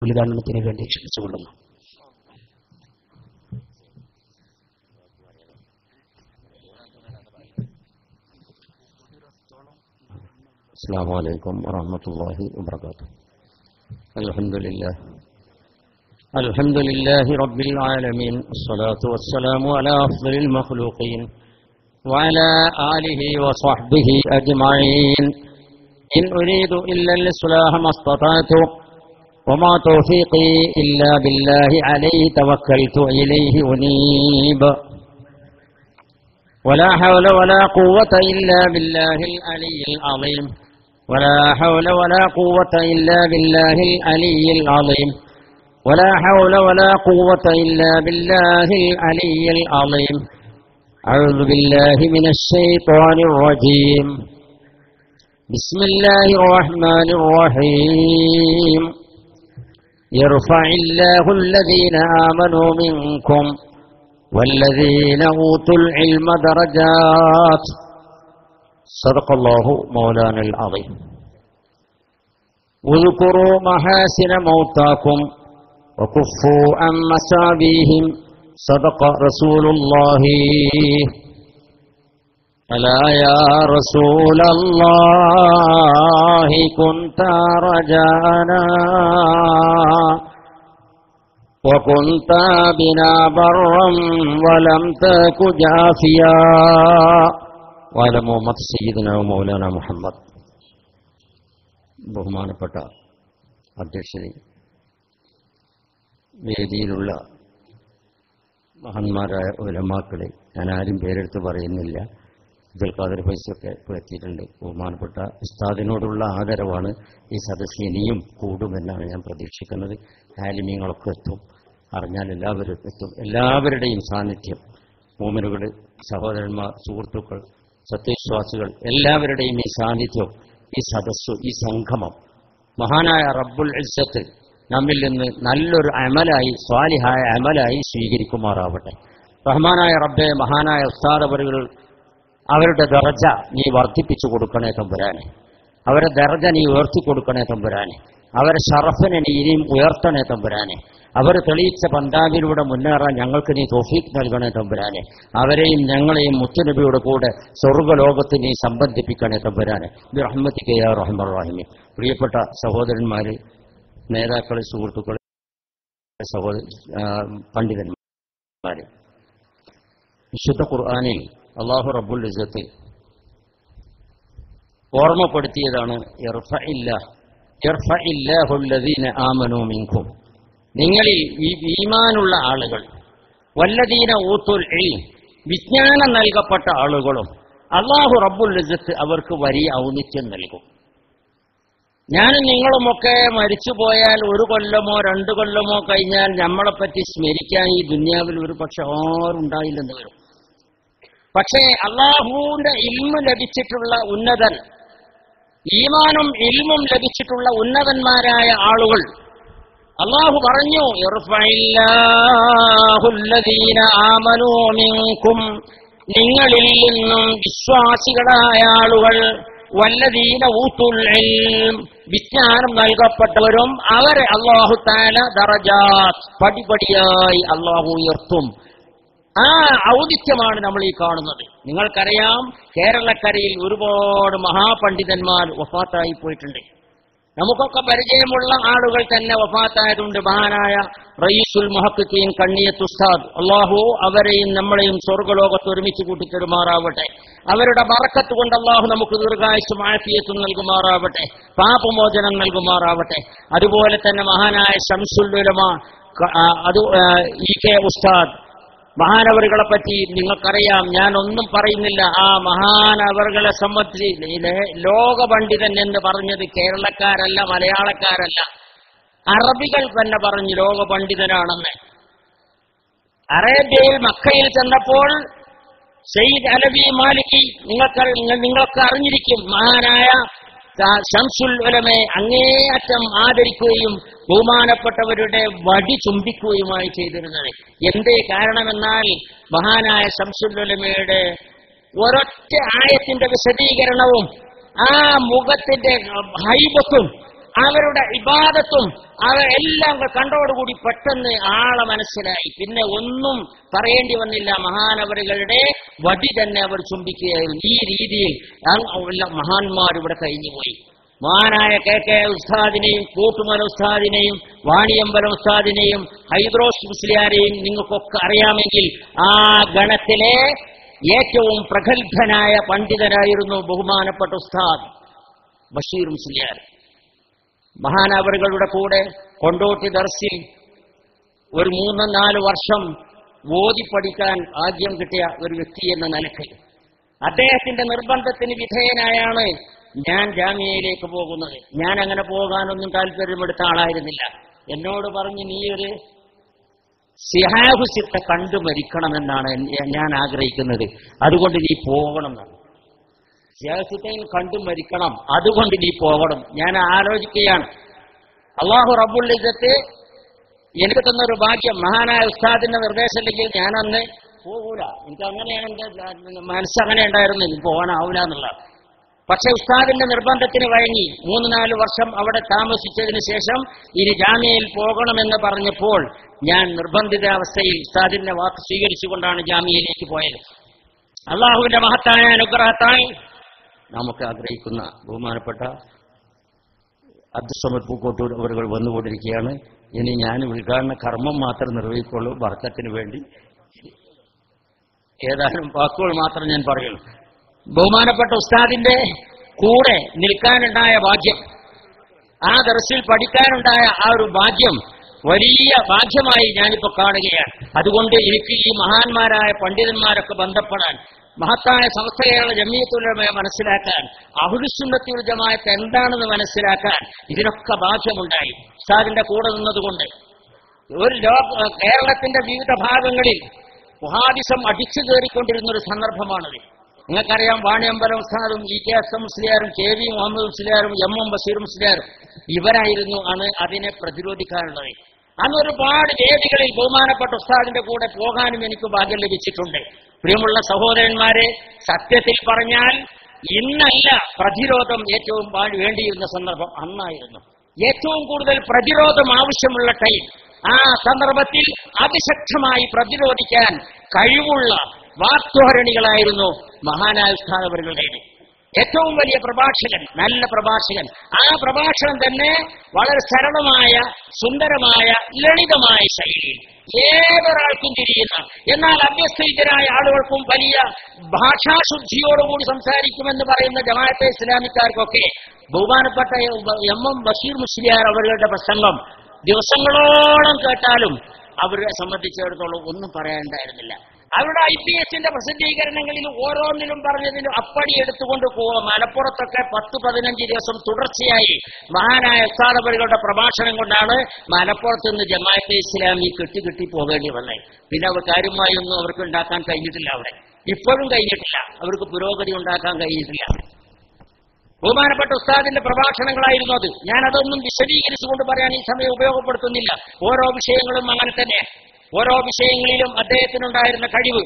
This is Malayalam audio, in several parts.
ഉദ്ഘാടനത്തിന് വേണ്ടി ക്ഷണിച്ചുകൊള്ളുന്നു. السلام عليكم ورحمة الله وبركاته. الحمد لله رب العالمين، الصلاة والسلام على أفضل المخلوقين وعلى آله وصحبه أجمعين. إن أريد إلا الإصلاح ما استطعت وما توفيقي إلا بالله، عليه توكلت إليه أنيب. ولا حول ولا قوة إلا بالله العلي العظيم. ولا حول ولا قوة إلا بالله العلي العظيم. ولا حول ولا قوة إلا بالله العلي العظيم. أعوذ بالله من الشيطان الرجيم. بسم الله الرحمن الرحيم. يرفع الله الذين آمنوا منكم والذين أوتوا العلم درجات. صدق الله مولانا العظيم. اذكروا محاسن موتاكم وكفوا عن مسابيهم. صدق رسول الله. ألا يا رسول الله كنت رجاءنا وكنت بنا برا ولم تك جافيا. وعلى محمد سيدنا ومولانا മുഹമ്മദ്. ബഹുമാനപ്പെട്ട അധ്യക്ഷരെ, വേദിയിലുള്ള മഹാന്മാരായ ഉലമാക്കളെ, ഞാൻ ആരും പേരെടുത്ത് പറയുന്നില്ല, അബ്ദുൽ ഖാദർ ഫൈസൊക്കെ ഇപ്പോൾ എത്തിയിട്ടുണ്ട്. ബഹുമാനപ്പെട്ട ഉസ്താദിനോടുള്ള ആദരവാണ് ഈ സദസ്സ് ഇനിയും കൂടുമെന്നാണ് ഞാൻ പ്രതീക്ഷിക്കുന്നത്. ആലിമീങ്ങളൊക്കെ എത്തും, അറിഞ്ഞാൽ എല്ലാവരും എത്തും. എല്ലാവരുടെയും സാന്നിധ്യം, മോമിനുകൾ, സഹോദരന്മാർ, സുഹൃത്തുക്കൾ, സത്യവിശ്വാസികൾ, എല്ലാവരുടെയും ഈ സാന്നിധ്യം, ഈ സദസ്സു, ഈ സംഗമം മഹാനായ റബ്ബുൽ ഇസ്സത്ത് നമ്മിൽ നിന്ന് നല്ലൊരു അമലായി, സ്വാലിഹായ അമലായി സ്വീകരിക്കുമാറാവട്ടെ. റഹ്മാനായ റബ്ബെ, മഹാനായ ഉസ്താദവറുകൾ, അവരുടെ ദർജ നീ വർദ്ധിപ്പിച്ചു കൊടുക്കണേ തമ്പുരാനെ. അവരുടെ ദർജ നീ ഉയർത്തി കൊടുക്കണേ തമ്പുരാനെ. അവരെ ഷറഫിനെ നീ ഇനിയും ഉയർത്തണേ തമ്പുരാനെ. അവർ തെളിയിച്ച പന്താവിലൂടെ മുന്നേറാൻ ഞങ്ങൾക്ക് നീ തൗഫീഖ് നൽകണേ തമ്പുരാനെ. അവരെയും ഞങ്ങളെയും മുത്തുനബിയുടെ കൂടെ സ്വർഗ്ഗലോകത്ത് നീ സംബന്ധിപ്പിക്കണേ തമ്പുരാനെ. ബിറഹ്മതിക യാ റഹ്മാൻ റഹീം. പ്രിയപ്പെട്ട സഹോദരന്മാര്, നേതാക്കളെ, സുഹൃത്തുക്കളെ, പണ്ഡിതന്മാര്, വിശുദ്ധ ഖുർആനിൽ അല്ലാഹു റബ്ബുൽ ഇസ്സത്ത് ഓർമ്മപ്പെടുത്തിയതാണ് യർഫഇല്ലാഹുല്ലദീന ആമനൂ മിൻകും, നിങ്ങളിൽ ഈ ഈമാനുള്ള ആളുകൾ, വല്ലദീന ഊത്തുൽ ഇൽം, വിജ്ഞാനം നൽകപ്പെട്ട ആളുകളും അല്ലാഹു റബ്ബുൽ ഇസ്സത്ത് അവർക്ക് വലിയ ഔന്നിത്യം നൽകും. ഞാനും നിങ്ങളുമൊക്കെ മരിച്ചുപോയാൽ 1 കൊല്ലമോ 2 കൊല്ലമോ കഴിഞ്ഞാൽ നമ്മളെപ്പറ്റി സ്മരിക്കാൻ ഈ ദുനിയാവിൽ ഒരു പക്ഷെ ആരുണ്ടായില്ലെന്ന് വരും. പക്ഷേ അല്ലാഹുവിന്റെ ഇൽമ് ലഭിച്ചിട്ടുള്ള ഉന്നതൻ, ഈമാനും ഇൽമും ലഭിച്ചിട്ടുള്ള ഉന്നതന്മാരായ ആളുകൾ, അല്ലാഹു പറഞ്ഞു, യർഫഇല്ലാഹുല്ലദീന ആമനൂ മിൻകും, നിങ്ങളിൽ നിന്നും വിശ്വാസികളായ ആളുകൾ, വല്ലദീന ഊത്തുൽ ഇൽം, വിജ്ഞാനം നൽകപ്പെട്ടവരും, അവരെ അല്ലാഹു തആല ദറജാത്ത്, പടിപടിയായി അല്ലാഹു ഉയർത്തും. ആ ഔദിത്യമാണ് നമ്മൾ ഈ കാണുന്നത്. നിങ്ങൾക്കറിയാം, കേരളക്കരയിൽ ഒരുപാട് മഹാപണ്ഡിതന്മാർ വഫാത്തായി പോയിട്ടുണ്ട്. നമുക്കൊക്കെ പരിചയമുള്ള ആളുകൾ തന്നെ വഫാത്തായതുണ്ട്. മഹാനായ റയീസുൽ മുഹഖിഖീൻ കണ്ണിയത്ത് ഉസ്താദ്, അല്ലാഹു അവരെയും നമ്മളെയും സ്വർഗ്ഗലോകത്ത് ഒരുമിച്ച് കൂട്ടിത്തരുമാറാവട്ടെ. അവരുടെ ബറക്കത്ത് കൊണ്ട് അല്ലാഹു നമുക്ക് ദീർഘായുസ്സും ആഫിയത്തും നൽകുമാറാവട്ടെ, പാപമോചനം നൽകുമാറാവട്ടെ. അതുപോലെ തന്നെ മഹാനായ ശംസുൽ ഉലമ ഇ.കെ. ഉസ്താദ്, മഹാനവറുകളെ പറ്റി നിങ്ങൾക്കറിയാം, ഞാൻ ഒന്നും പറയുന്നില്ല. ആ മഹാനവറുകളെ സംബന്ധിച്ച് ലോക പണ്ഡിതൻ എന്ന് പറഞ്ഞത് കേരളക്കാരല്ല, മലയാളക്കാരല്ല, അറബികൾ തന്നെ പറഞ്ഞു ലോക പണ്ഡിതനാണെന്ന്. അറേബ്യയിൽ മക്കയിൽ ചെന്നപ്പോൾ സയ്യിദ് അലവി മാലിക്കി, നിങ്ങൾക്ക് അറിഞ്ഞിരിക്കും, മഹാനായ ശംസുൽ ഉലമയെ അങ്ങേയറ്റം ആദരിക്കുകയും ബഹുമാനപ്പെട്ടവരുടെ വടി ചുംബിക്കുകയുമായി ചെയ്തിരുന്നത്. എന്തേ കാരണമെന്നാൽ, മഹാനായ ശംസുൽ ഉലമയുടെ ഒരൊറ്റ ആയത്തിന്റെ വിശദീകരണവും ആ മുഖത്തിന്റെ ഹൈബത്തും അവരുടെ ഇബാദത്തും എല്ലാം കണ്ടോടുകൂടി പെട്ടെന്ന് ആളെ മനസ്സിലായി. പിന്നെ ഒന്നും പറയേണ്ടി വന്നില്ല. മഹാനവറുകളുടെ വടി തന്നെ അവർ ചുംബിക്കുകയായിരുന്നു. ഈ രീതിയിൽ മഹാന്മാർ ഇവിടെ കഴിഞ്ഞുപോയി. മഹാനായ കെ ഉസ്താദിനെയും കൂട്ടുമല ഉസ്താദിനെയും വാണിയമ്പലം ഉസ്താദിനെയും ഹൈദ്രോസ് മുസ്ലിയാരെയും നിങ്ങൾക്കൊക്കെ അറിയാമെങ്കിൽ ആ ഗണത്തിലെ ഏറ്റവും പ്രഗത്ഭനായ പണ്ഡിതനായിരുന്നു ബഹുമാനപ്പെട്ട ഉസ്താദ് ബഷീർ മുസ്ലിയാർ. മഹാനവറുകളുടെ കൂടെ കൊണ്ടോട്ടി ദർസിൽ ഒരു 3-4 വർഷം ഓതി പഠിക്കാൻ ഭാഗ്യം കിട്ടിയ ഒരു വ്യക്തി എന്ന നിലയ്ക്ക് അദ്ദേഹത്തിന്റെ നിർബന്ധത്തിന് വിധേയനായാണ് ഞാൻ ജാമ്യയിലേക്ക് പോകുന്നത്. ഞാൻ അങ്ങനെ പോകാനൊന്നും താല്പര്യമെടുത്ത ആളായിരുന്നില്ല. എന്നോട് പറഞ്ഞ് നീ ഒരു സിഹാഹുസിത്തെ കണ്ടു മരിക്കണമെന്നാണ് ഞാൻ ആഗ്രഹിക്കുന്നത്, അതുകൊണ്ട് നീ പോകണം എന്നാണ്. സിഹാഹുസിത്തെയും കണ്ടു മരിക്കണം, അതുകൊണ്ട് നീ പോകണം. ഞാൻ ആലോചിക്കുകയാണ്, അള്ളാഹു റബ്ബുൽ ഇസ്സത്ത് എനിക്ക് തന്നൊരു ഭാഗ്യം. മഹാനായ ഉസ്താദിന്റെ നിർദ്ദേശമില്ലെങ്കിൽ ഞാനന്ന് പോകൂല. എനിക്ക് അങ്ങനെയാണ് എന്റെ മനസ്സങ്ങനെ ഉണ്ടായിരുന്നു, എനിക്ക് പോകാനാവൂല എന്നുള്ള. പക്ഷെ ഉസ്താദിന്റെ നിർബന്ധത്തിന് വഴങ്ങി 3-4 വർഷം അവിടെ താമസിച്ചതിന് ശേഷം ഇനി ജാമ്യയിൽ പോകണമെന്ന് പറഞ്ഞപ്പോൾ ഞാൻ നിർബന്ധിതാവസ്ഥയിൽ ഉസ്താദിന്റെ വാക്ക് സ്വീകരിച്ചുകൊണ്ടാണ് ജാമ്യയിലേക്ക് പോയത്. അള്ളാഹുവിന്റെ മഹത്തായ അനുഗ്രഹത്താൽ നമുക്ക് ആഗ്രഹിക്കുന്ന ബഹുമാനപ്പെട്ട അബ്ദുസ്സമദ് പൂക്കോട്ടൂർ അവരുകൾ വന്നുകൊണ്ടിരിക്കുകയാണ്. ഇനി ഞാൻ ഉദ്ഘാടന കർമ്മം മാത്രം നിർവഹിക്കുള്ളൂ. ബർക്കത്തിന് വേണ്ടി ഏതാനും വാക്കുകൾ മാത്രം ഞാൻ പറയുള്ളൂ. ബഹുമാനപ്പെട്ട ഉസ്താദിന്റെ കൂടെ നിൽക്കാനുണ്ടായ ഭാഗ്യം, ആ ദർസിൽ പഠിക്കാനുണ്ടായ ആ ഒരു ഭാഗ്യം വലിയ ഭാഗ്യമായി ഞാനിപ്പോ കാണുകയാണ്. അതുകൊണ്ട് എനിക്ക് ഈ മഹാന്മാരായ പണ്ഡിതന്മാരൊക്കെ ബന്ധപ്പെടാൻ, മഹത്തായ സംസ്ഥയായ ജമിയത്തുൽ ഉലമയെ മനസ്സിലാക്കാൻ, അഹ്ലുസുന്നത്തുൽ ജമാഅത്ത് എന്താണെന്ന് മനസ്സിലാക്കാൻ ഇതിനൊക്കെ ഭാഗ്യമുണ്ടായി ഉസ്താദിന്റെ കൂടെ നിന്നതുകൊണ്ട്. ഒരു കേരളത്തിന്റെ വിവിധ ഭാഗങ്ങളിൽ വഹാബിസം അടിച്ചു കയറിക്കൊണ്ടിരുന്ന ഒരു സന്ദർഭമാണത്. നിങ്ങൾക്കറിയാം, വാണിയമ്പലം ഉസ്താദും EKS മുസ്ലിയാരും KV Muhammad മുസ്ലിയാരും MM Basheer മുസ്ലിയാരും ഇവരായിരുന്നു അതിനെ പ്രതിരോധിക്കാനുള്ളത്. അന്ന് ഒരുപാട് വേദികളിൽ ബഹുമാനപ്പെട്ട ഉസ്താദിന്റെ കൂടെ പോകാനും എനിക്ക് ഭാഗ്യം ലഭിച്ചിട്ടുണ്ട്. പ്രിയമുള്ള സഹോദരന്മാരെ, സത്യത്തിൽ പറഞ്ഞാൽ ഇന്നല്ല പ്രതിരോധം ഏറ്റവും വേണ്ടിയിരുന്ന സന്ദർഭം അന്നായിരുന്നു. ഏറ്റവും കൂടുതൽ പ്രതിരോധം ആവശ്യമുള്ള ടൈം. ആ സന്ദർഭത്തിൽ അതിശക്തമായി പ്രതിരോധിക്കാൻ കഴിവുള്ള വാക്ധോരണികളായിരുന്നു മഹാനായ ഉസ്താദ് അവരുടെ. ഏറ്റവും വലിയ പ്രഭാഷകൻ, നല്ല പ്രഭാഷകൻ. ആ പ്രഭാഷണം തന്നെ വളരെ സരളമായ, സുന്ദരമായ, ലളിതമായ ശൈലിയിൽ ഏതൊരാൾക്കും തിരിയുന്ന, എന്നാൽ അഭ്യസ്തരായ ആളുകൾക്കും വലിയ ഭാഷാശുദ്ധിയോടുകൂടി സംസാരിക്കുമെന്ന് പറയുന്ന ജമാഅത്തെ ഇസ്ലാമിക്കാർക്കൊക്കെ ബഹുമാനപ്പെട്ട MM ബഷീർ മുസ്ലിയാർ അവരുടെ പ്രസംഗം ദിവസങ്ങളോളം കേട്ടാലും അവരെ സംബന്ധിച്ചിടത്തോളം ഒന്നും പറയാനുണ്ടായിരുന്നില്ല. അവരുടെ IPSന്റെ പ്രസിദ്ധീകരണങ്ങളിൽ ഓരോന്നിലും പറഞ്ഞതിന് അപ്പടി എടുത്തുകൊണ്ട് മലപ്പുറത്തൊക്കെ 10-15 ദിവസം തുടർച്ചയായി മഹാനായ ഉസ്താദ് അവരുടെ പ്രഭാഷണം കൊണ്ടാണ് മലപ്പുറത്ത് നിന്ന് ജമാഅത്തെ ഇസ്ലാമി കെട്ടി പോകേണ്ടി വന്നത്. പിന്നെ അവർ കാര്യമായി ഒന്നും അവർക്ക് ഉണ്ടാക്കാൻ കഴിഞ്ഞിട്ടില്ല. അവിടെ ഇപ്പോഴും കഴിഞ്ഞിട്ടില്ല, അവർക്ക് പുരോഗതി ഉണ്ടാക്കാൻ കഴിഞ്ഞിട്ടില്ല. ബഹുമാനപ്പെട്ട ഉസ്താദിന്റെ പ്രഭാഷണങ്ങളായിരുന്നു അത്. ഞാനതൊന്നും വിശദീകരിച്ചുകൊണ്ട് പറയാൻ ഈ സമയം ഉപയോഗപ്പെടുത്തുന്നില്ല. ഓരോ വിഷയങ്ങളും അങ്ങനെ തന്നെ. ഓരോ വിഷയങ്ങളിലും അദ്ദേഹത്തിനുണ്ടായിരുന്ന കഴിവ്,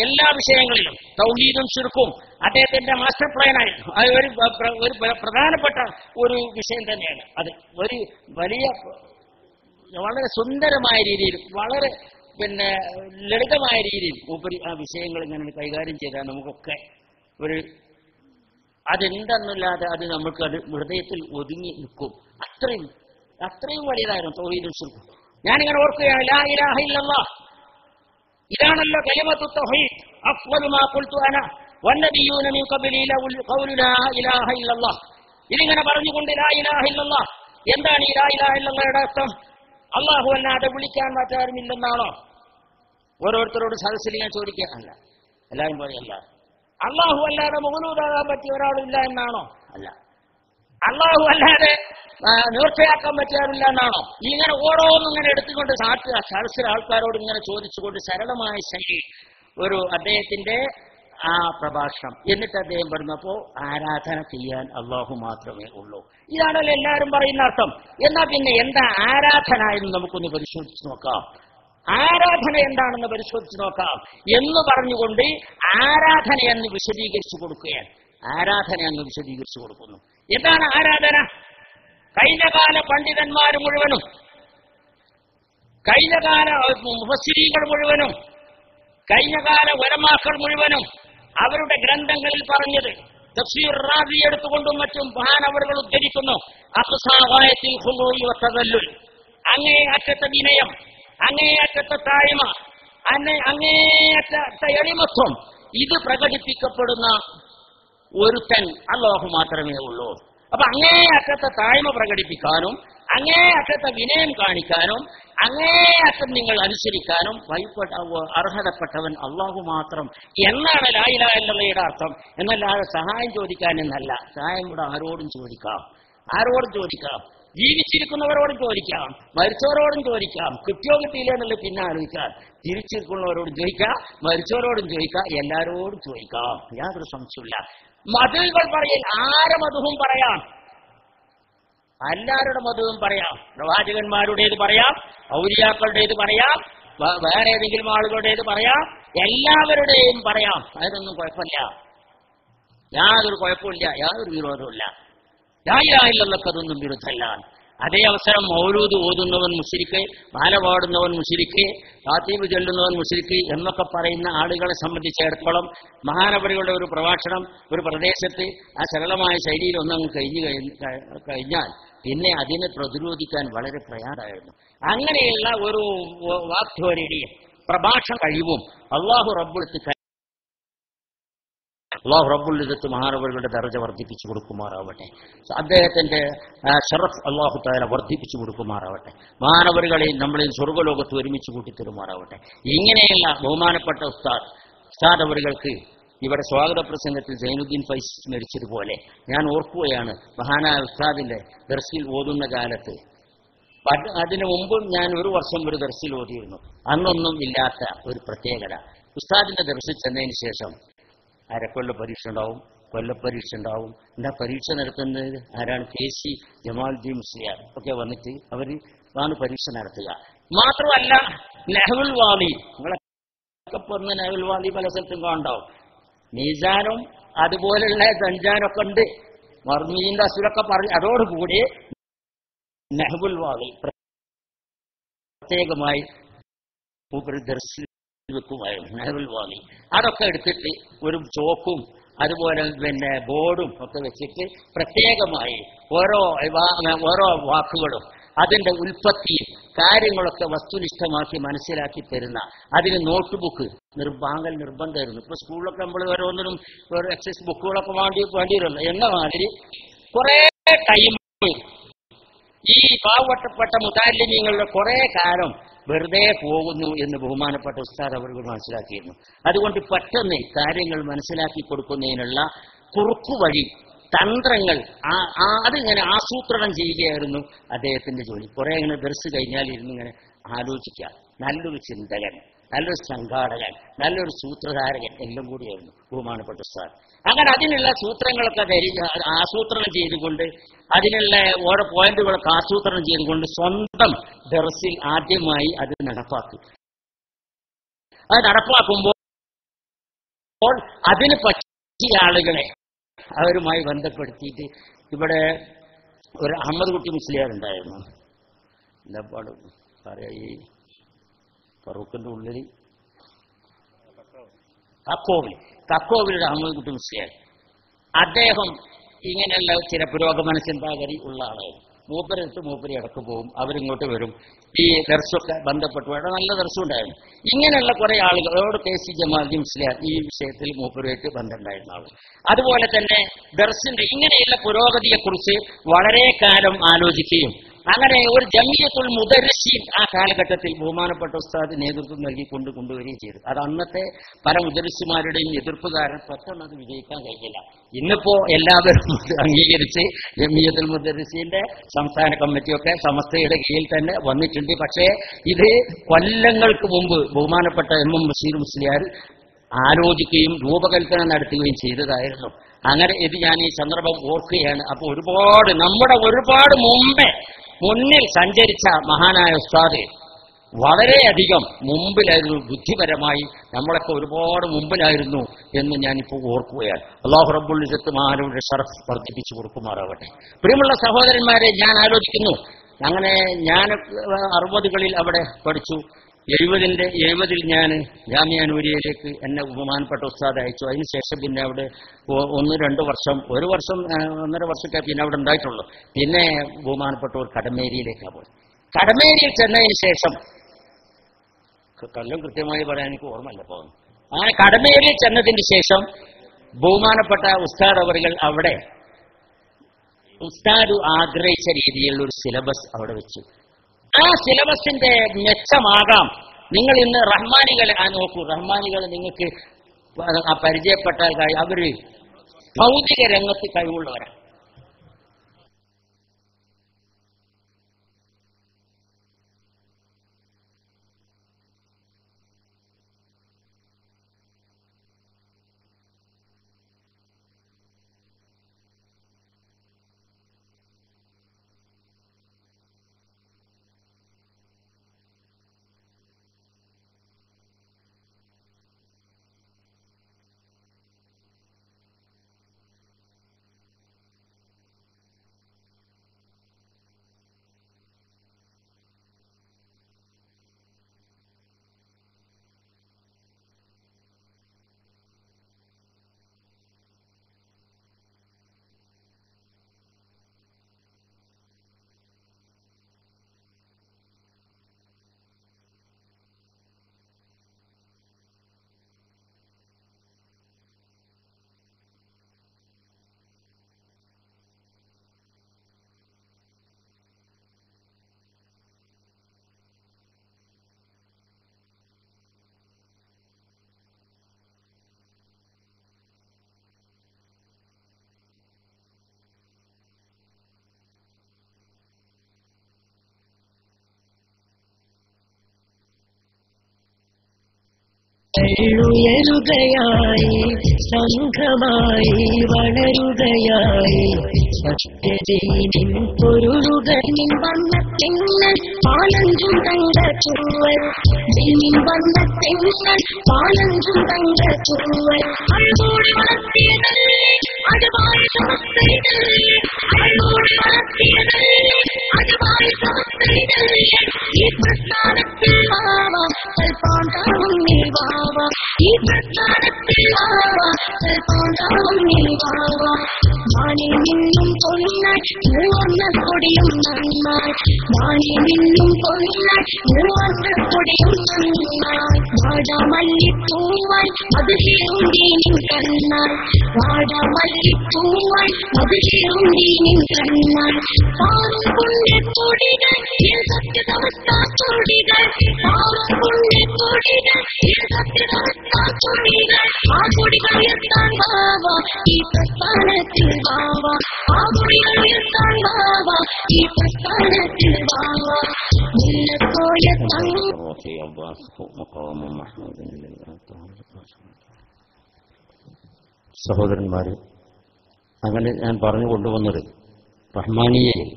എല്ലാ വിഷയങ്ങളിലും തൗഹീദും ശിർക്കും അദ്ദേഹത്തിന്റെ മാസ്റ്റർ പ്ലാനായിരുന്നു. അത് ഒരു പ്രധാനപ്പെട്ട ഒരു വിഷയം തന്നെയാണ്. അത് ഒരു വലിയ വളരെ സുന്ദരമായ രീതിയിൽ, വളരെ ലളിതമായ രീതിയിൽ ഉപരി ആ വിഷയങ്ങൾ ഇങ്ങനെ കൈകാര്യം ചെയ്താൽ നമുക്കൊക്കെ ഒരു അതെന്തെന്നില്ലാതെ അത് നമുക്ക് അത് ഹൃദയത്തിൽ ഒതുങ്ങി നിൽക്കും. അത്രയും വലിയതായിരുന്നു തൗഹീദും ശിർക്കും. ഞാനിങ്ങനെ ഓർക്കുകയാണ്, ലാ ഇലാഹ ഇല്ലല്ലാഹ്, ഇതാണല്ലോ കലിമത്തു തൗഹീദ്. അഫ്ളു മാ ഖുൽതു അന വന്നബിയ്യൂന മിൻ ഖബ്ലി ഖൗലു ലാ ഇലാഹ ഇല്ലല്ലാഹ്. ഇതിങ്ങനെ പറഞ്ഞുകൊണ്ട് ലാ ഇലാഹ ഇല്ലല്ലാഹ്. എന്താണ് ഈ ലാ ഇലാഹ ഇല്ലല്ലാഹയുടെ അർത്ഥം? അല്ലാഹു അല്ലാതെ വിളിക്കാൻ മറ്റാരുമില്ലെന്നാണോ? ഓരോരുത്തരോട് സദസ്സിൽ ഞാൻ ചോദിക്കുക. അല്ല, എല്ലാവരും പറയല്ല. അല്ലാഹു അല്ലാതെ മൗലൂദാകാൻ പറ്റിയ ഒരാളില്ല എന്നാണോ? അല്ല. അല്ലാഹു അല്ലാതെ നേർച്ചയാക്കാൻ പറ്റാറില്ല എന്നാണോ? ഇങ്ങനെ ഓരോന്നും ഇങ്ങനെ എടുത്തുകൊണ്ട് സദസ്സിലെ ആൾക്കാരോട് ഇങ്ങനെ ചോദിച്ചുകൊണ്ട് സരളമായ ശൈലി ഒരു അദ്ദേഹത്തിന്റെ ആ പ്രഭാഷണം. എന്നിട്ട് അദ്ദേഹം പറഞ്ഞപ്പോ ആരാധന ചെയ്യാൻ അള്ളാഹു മാത്രമേ ഉള്ളൂ. ഇതാണല്ലോ എല്ലാവരും പറയുന്ന അർത്ഥം. എന്നാൽ പിന്നെ എന്താ ആരാധന എന്ന് നമുക്കൊന്ന് പരിശോധിച്ച് നോക്കാം. ആരാധന എന്താണെന്ന് പരിശോധിച്ച് നോക്കാം എന്ന് പറഞ്ഞുകൊണ്ട് ആരാധനയെന്ന് വിശദീകരിച്ചു കൊടുക്കുകയാണ്. ആരാധന എന്ന് വിശദീകരിച്ചു കൊടുക്കുന്നു. എന്താണ് ആരാധന? കഴിഞ്ഞകാല പണ്ഡിതന്മാർ മുഴുവനും, കഴിഞ്ഞകാല മുഫസ്സിരീകൾ മുഴുവനും, കഴിഞ്ഞകാല ഉലമാക്കൾ മുഴുവനും അവരുടെ ഗ്രന്ഥങ്ങളിൽ പറഞ്ഞത് തഫ്സീർ റാസി എടുത്തുകൊണ്ടും മറ്റും മഹാനവറുകൾ ഉദ്ധരിക്കുന്നു. അഖ്സാഗായത്തിൽ ഖുദൂഇ വതദല്ലുൽ, അങ്ങേയറ്റത്തെ വിനയം, അങ്ങേയറ്റത്തെ താഴ്മ, അങ്ങേയറ്റത്തെ എളിമത്വം, ഇത് പ്രകടിപ്പിക്കപ്പെടുന്ന ഒരുത്തൻ അല്ലാഹു മാത്രമേ ഉള്ളൂ. അപ്പൊ അങ്ങേയറ്റത്തെ താഴ്മ പ്രകടിപ്പിക്കാനും അങ്ങേയറ്റത്തെ വിനയം കാണിക്കാനും അങ്ങേയറ്റം നിങ്ങൾ അനുസരിക്കാനും അർഹതപ്പെട്ടവൻ അല്ലാഹു മാത്രം എന്നാണ് ലാ ഇലാഹ ഇല്ലല്ലാഹയുടെ അർത്ഥം. എന്നല്ലാതെ സഹായം ചോദിക്കാൻ എന്നല്ല. സഹായം ഇവിടെ ആരോടും ചോദിക്കാം, ആരോടും ചോദിക്കാം, ജീവിച്ചിരിക്കുന്നവരോടും ചോദിക്കാം, മരിച്ചവരോടും ചോദിക്കാം, കിട്ടിയോ കിട്ടിയില്ല എന്നുള്ളത് പിന്നെ ആലോചിക്കാം. തിരിച്ചിരിക്കുന്നവരോടും ചോദിക്കാം, മരിച്ചവരോടും ചോദിക്കാം, എല്ലാരോടും ചോദിക്കാം, യാതൊരു സംശയമില്ല. മധുകൾ പറയൽ ആരെ മധുവും പറയാം, എല്ലാവരുടെ മധുവും പറയാം. പ്രവാചകന്മാരുടേത് പറയാം, ഔലിയാക്കളുടേത് പറയാം, വേറെ ഏതെങ്കിലും ആളുകളുടേത് പറയാം, എല്ലാവരുടെയും പറയാം. അതൊന്നും കുഴപ്പമില്ല, യാതൊരു കുഴപ്പമില്ല, യാതൊരു വിരോധമില്ല. ലാ ഇലാഹ ഇല്ലല്ലാഹ് അതൊന്നും വിരുദ്ധല്ല. അതേ അവസരം മൗലൂദ് ഓതുന്നവൻ മുശ്രിക്ക്, മാല പാടുന്നവൻ മുശ്രിക്ക്, ഖാതീബ് ചൊല്ലുന്നവൻ മുശ്രിക്ക് എന്നൊക്കെ പറയുന്ന ആളുകളെ സംബന്ധിച്ചിടത്തോളം മഹാനവറുകളുടെ ഒരു പ്രഭാഷണം ഒരു പ്രദേശത്ത് ആ സരളമായ ശൈലിയിൽ ഒന്നങ്ങ് കഴിഞ്ഞാൽ പിന്നെ അതിനെ പ്രതിരോധിക്കാൻ വളരെ പ്രയാസമായിരുന്നു. അങ്ങനെയുള്ള ഒരു വാഗ്ധോരണിയും പ്രഭാഷണ കഴിവും അല്ലാഹു റബ്ബുൽ ഇസ്സത്ത് മഹാനവറുകളുടെ ദർജ വർദ്ധിപ്പിച്ചു കൊടുക്കുമാറാവട്ടെ. അദ്ദേഹത്തിന്റെ ശറഫ് അല്ലാഹു തആല വർദ്ധിപ്പിച്ചു കൊടുക്കുമാറാവട്ടെ. മഹാനവറുകളെയും നമ്മളെയും സ്വർഗ്ഗലോകത്ത് ഒരുമിച്ച് കൂട്ടിത്തരുമാറാവട്ടെ. ഇങ്ങനെയുള്ള ബഹുമാനപ്പെട്ട ഉസ്താദ് അവറുകൾക്ക് ഇവിടെ സ്വാഗത പ്രസംഗത്തിൽ സൈനുദ്ദീൻ ഫൈസ് സ്മരിച്ചതുപോലെ ഞാൻ ഓർക്കുകയാണ്, മഹാനായ ഉസ്താദിന്റെ ദർസിൽ ഓതുന്ന കാലത്ത് അതിനു മുമ്പും ഞാൻ ഒരു വർഷം ഒരു ദർസിൽ ഓതിയിരുന്നു. അന്നൊന്നും ഇല്ലാത്ത ഒരു പ്രത്യേകത, ഉസ്താദിന്റെ ദർസിൽ ചെന്നതിന് ശേഷം അരക്കൊല്ല പരീക്ഷ ഉണ്ടാവും, കൊല്ലപ്പരീക്ഷ ഉണ്ടാവും. എന്താ പരീക്ഷ നടത്തുന്നത്? ആരാണ്? KC ജമാലുദ്ദീൻ മുസ്ലിയാർ ഒക്കെ വന്നിട്ട് അവരാണ് പരീക്ഷ നടത്തുക. മാത്രമല്ല നെഹ്വുൽ വാലി, നിങ്ങളൊക്കെ പറഞ്ഞ നെഹ്വുൽ വാലി പല സ്ഥലത്തും കാണണ്ടാവും. മീസാനും അതുപോലുള്ള സഞ്ചാരമൊക്കെ ഉണ്ട്, മർമീന്റെ അസുരൊക്കെ പറഞ്ഞു. അതോടുകൂടി നെഹ്വുൽ വാലി പ്രത്യേകമായി ദർശനം വെക്കുമായിരുന്നു. നെഹ്വുൽ വാലി അതൊക്കെ എടുത്തിട്ട് ഒരു ചോക്കും അതുപോലെ പിന്നെ ബോർഡും ഒക്കെ വെച്ചിട്ട് പ്രത്യേകമായി ഓരോ വാക്കുകളും അതിന്റെ ഉൽപ്പത്തിയും കാര്യങ്ങളൊക്കെ വസ്തുനിഷ്ഠമാക്കി മനസ്സിലാക്കി തരുന്ന അതിന് നോട്ട് ബുക്ക് നിർബന്ധമായിരുന്നു. ഇപ്പൊ സ്കൂളിലൊക്കെ നമ്മൾ ഓരോന്നിനും ഒരു എക്സസൈസ് ബുക്കുകളൊക്കെ വേണ്ടിയിരുന്നല്ലോ. എന്ന മാതിരി കുറെ ടൈം ഈ പാവപ്പെട്ട മുതാലിമീങ്ങളുടെ കുറെ കാലം വെറുതെ പോകുന്നു എന്ന് ബഹുമാനപ്പെട്ട ഉസ്താദ് അവർ മനസ്സിലാക്കിയിരുന്നു. അതുകൊണ്ട് പെട്ടെന്ന് കാര്യങ്ങൾ മനസ്സിലാക്കി കൊടുക്കുന്നതിനുള്ള കുറുക്കുവഴി തന്ത്രങ്ങൾ അതിങ്ങനെ ആസൂത്രണം ചെയ്യുകയായിരുന്നു അദ്ദേഹത്തിന്റെ ജോലി. കുറെ ഇങ്ങനെ ദർസ് കഴിഞ്ഞാൽ ഇരുന്നിങ്ങനെ ആലോചിക്കുക. നല്ലൊരു ചിന്തകൻ, നല്ലൊരു സംഘാടകൻ, നല്ലൊരു സൂത്രധാരകൻ എല്ലാം കൂടിയായിരുന്നു ബഹുമാനപ്പെട്ട ഉസ്താദ്. അങ്ങനെ അതിനുള്ള സൂത്രങ്ങളൊക്കെ ആസൂത്രണം ചെയ്തുകൊണ്ട് അതിനുള്ള ഓരോ പോയിന്റുകളൊക്കെ ആസൂത്രണം ചെയ്തുകൊണ്ട് സ്വന്തം ദർസിൽ ആദ്യമായി അത് നടപ്പാക്കി. അത് നടപ്പാക്കുമ്പോൾ അതിന് പറ്റിയ ആളുകളെ അവരുമായി ബന്ധപ്പെടുത്തിയിട്ട് ഇവിടെ ഒരു അഹമ്മദ് കുട്ടി മുസ്ലിയാർ ഉണ്ടായിരുന്നു. എന്താ പാട് പറയാ, ഈ ഫറൂഖിന്റെ ഉള്ളിൽ കക്കോവിലൊരു അഹമ്മദ് കുട്ടി മുസ്ലിയാർ. അദ്ദേഹം ഇങ്ങനെയുള്ള ചില പുരോഗമന ചിന്താഗതി ഉള്ള ആളായിരുന്നു. മൂപ്പരി ഇടക്ക് പോകും, അവരിങ്ങോട്ട് വരും. ഈ ദർശമൊക്കെ ബന്ധപ്പെട്ടു വേണം, നല്ല ദർശം ഉണ്ടായിരുന്നു. ഇങ്ങനെയുള്ള കുറെ ആളുകളോട് KC ജമാലുദ്ദീൻ മുസ്ലിയാർ ഈ വിഷയത്തിൽ മൂപ്പരുമായിട്ട് ബന്ധമുണ്ടായിരുന്ന ആള്. അതുപോലെ തന്നെ ദർസിന്റെ ഇങ്ങനെയുള്ള പുരോഗതിയെക്കുറിച്ച് വളരെ കാലം ആലോചിക്കുകയും അങ്ങനെ ഒരു ജമിയത്തുൽ മുദർരിസീൻ ആ കാലഘട്ടത്തിൽ ബഹുമാനപ്പെട്ട ഉസ്താദ് നേതൃത്വം നൽകി കൊണ്ടുവരികയും ചെയ്തു. അത് അന്നത്തെ പല മുദർരിസുമാരുടെയും എതിർപ്പ് കാരണം പെട്ടെന്ന് അത് വിജയിക്കാൻ കഴിഞ്ഞില്ല. ഇന്നിപ്പോ എല്ലാവരും അംഗീകരിച്ച് ജമിയത്തുൽ മുദർരിസീന്റെ സംസ്ഥാന കമ്മിറ്റിയൊക്കെ സമസ്തയുടെ കീഴിൽ തന്നെ വന്നിട്ടുണ്ട്. പക്ഷേ ഇത് കൊല്ലങ്ങൾക്ക് മുമ്പ് ബഹുമാനപ്പെട്ട MM ബഷീർ മുസ്ലിയാർ ആലോചിക്കുകയും രൂപകൽപ്പന നടത്തുകയും ചെയ്തതായിരുന്നു. അങ്ങനെ ഇത് ഞാൻ ഈ സന്ദർഭം ഓർക്കുകയാണ്. അപ്പൊ ഒരുപാട് മുന്നിൽ സഞ്ചരിച്ച മഹാനായ ഉസ്താദ് വളരെയധികം മുമ്പിലായിരുന്നു. ബുദ്ധിപരമായി നമ്മളൊക്കെ ഒരുപാട് മുമ്പിലായിരുന്നു എന്ന് ഞാനിപ്പോൾ ഓർക്കുകയാണ്. അല്ലാഹു റബ്ബുൽ ഇസ്സത്ത് മഹാനവരുടെ ഷറഫ് വർദ്ധിപ്പിച്ചു കൊടുക്കുമാറാവട്ടെ. പ്രിയമുള്ള സഹോദരന്മാരെ, ഞാൻ ആലോചിക്കുന്നു, അങ്ങനെ ഞാൻ 60കളിൽ അവിടെ പഠിച്ചു. 70-ൽ ഞാൻ ജാമിഅ നൂരിയയിലേക്ക് എന്നെ ബഹുമാനപ്പെട്ട ഉസ്താദ് അയച്ചു. അതിനുശേഷം പിന്നെ അവിടെ 1-2 വർഷം, 1 വർഷം 1.5 വർഷമൊക്കെ പിന്നെ അവിടെ ഉണ്ടായിട്ടുള്ളൂ. പിന്നെ ബഹുമാനപ്പെട്ടവർ കടമേരിയിലേക്കാണ് പോയി. കടമേരിയിൽ ചെന്നതിന് ശേഷം, കൊല്ലം കൃത്യമായി പറയാൻ എനിക്ക് ഓർമ്മല്ല പോകുന്നു. അങ്ങനെ കടമേരിയിൽ ചെന്നതിന് ശേഷം ബഹുമാനപ്പെട്ട ഉസ്താദ് അവറുകൾ അവിടെ ഉസ്താദ് ആഗ്രഹിച്ച രീതിയിലുള്ള ഒരു സിലബസ് അവിടെ വെച്ചു. ആ സിലബസിന്റെ മെച്ചമാകാം നിങ്ങൾ ഇന്ന് റഹ്മാനികളെ നോക്കൂ. റഹ്മാനികൾ നിങ്ങൾക്ക് പരിചയപ്പെട്ടാൽ അവര് ഭൗതിക രംഗത്ത് കഴിവുള്ളവരാണ്. ഉയരുകയായി സംഘമായി വളരുകയായി സത്യദീനിൻ പൊരുളുകളിൽ വന്ന തിങ്ങൾ പാലഞ്ചും തങ്ക ചൂവൽ ദീനിൻ വന്ന തിങ്ങൾ പാലഞ്ചും തങ്ക ചൂവൽ അൾമൂടി വളർത്തിയതല്ലേ അതുമായി സമസ്തയിതല്ലേ അൾമൂടി വളർത്തിയതല്ലേ അതുമായി സമസ്തയിതല്ലേ ഈ പ്രസ്ഥാനത്തിൽ ആവാം കൽപ്പാണ്ടാവും നീവാവാ ഈ പ്രസ്ഥാനത്തിൽ ആവാം കൽപ്പാണ്ടാവും നീവാവാ മാനി നിന്നും കൊല്ലാൻ മൂവന്ന കൊടിയും നന്നായി മാനി നിന്നും കൊല്ലാൻ മൂവന്ന കൊടിയും നന്നായി വാടാമല്ലിപ്പൂവാൻ അത് ചേരുണ്ടീനിൻ കണ്ണാൽ വാടാമല്ലിപ്പൂവാൻ അത് ചേരുണ്ടീനിൻ കണ്ണാൽ പാറും പുണ്യക്കൊടികൾ എൻ സത്യസമസ്ത കൊടികൾ പാറും പുണ്യക്കൊടികൾ എൻ സത്യസമസ്ത കൊടികൾ ആ കൊടികൾ എത്താൻ ബാബ ഈ പ്രസ്ഥാനത്തിൽ ബാബ ആ കൊടികൾ എത്താൻ ബാബ ഈ പ്രസ്ഥാനത്തിൽ ബാബ മുല്ലക്കോയ സഹോദരന്മാര്, അങ്ങനെ ഞാൻ പറഞ്ഞു കൊണ്ടുവന്നത് റഹ്മാനിയയിൽ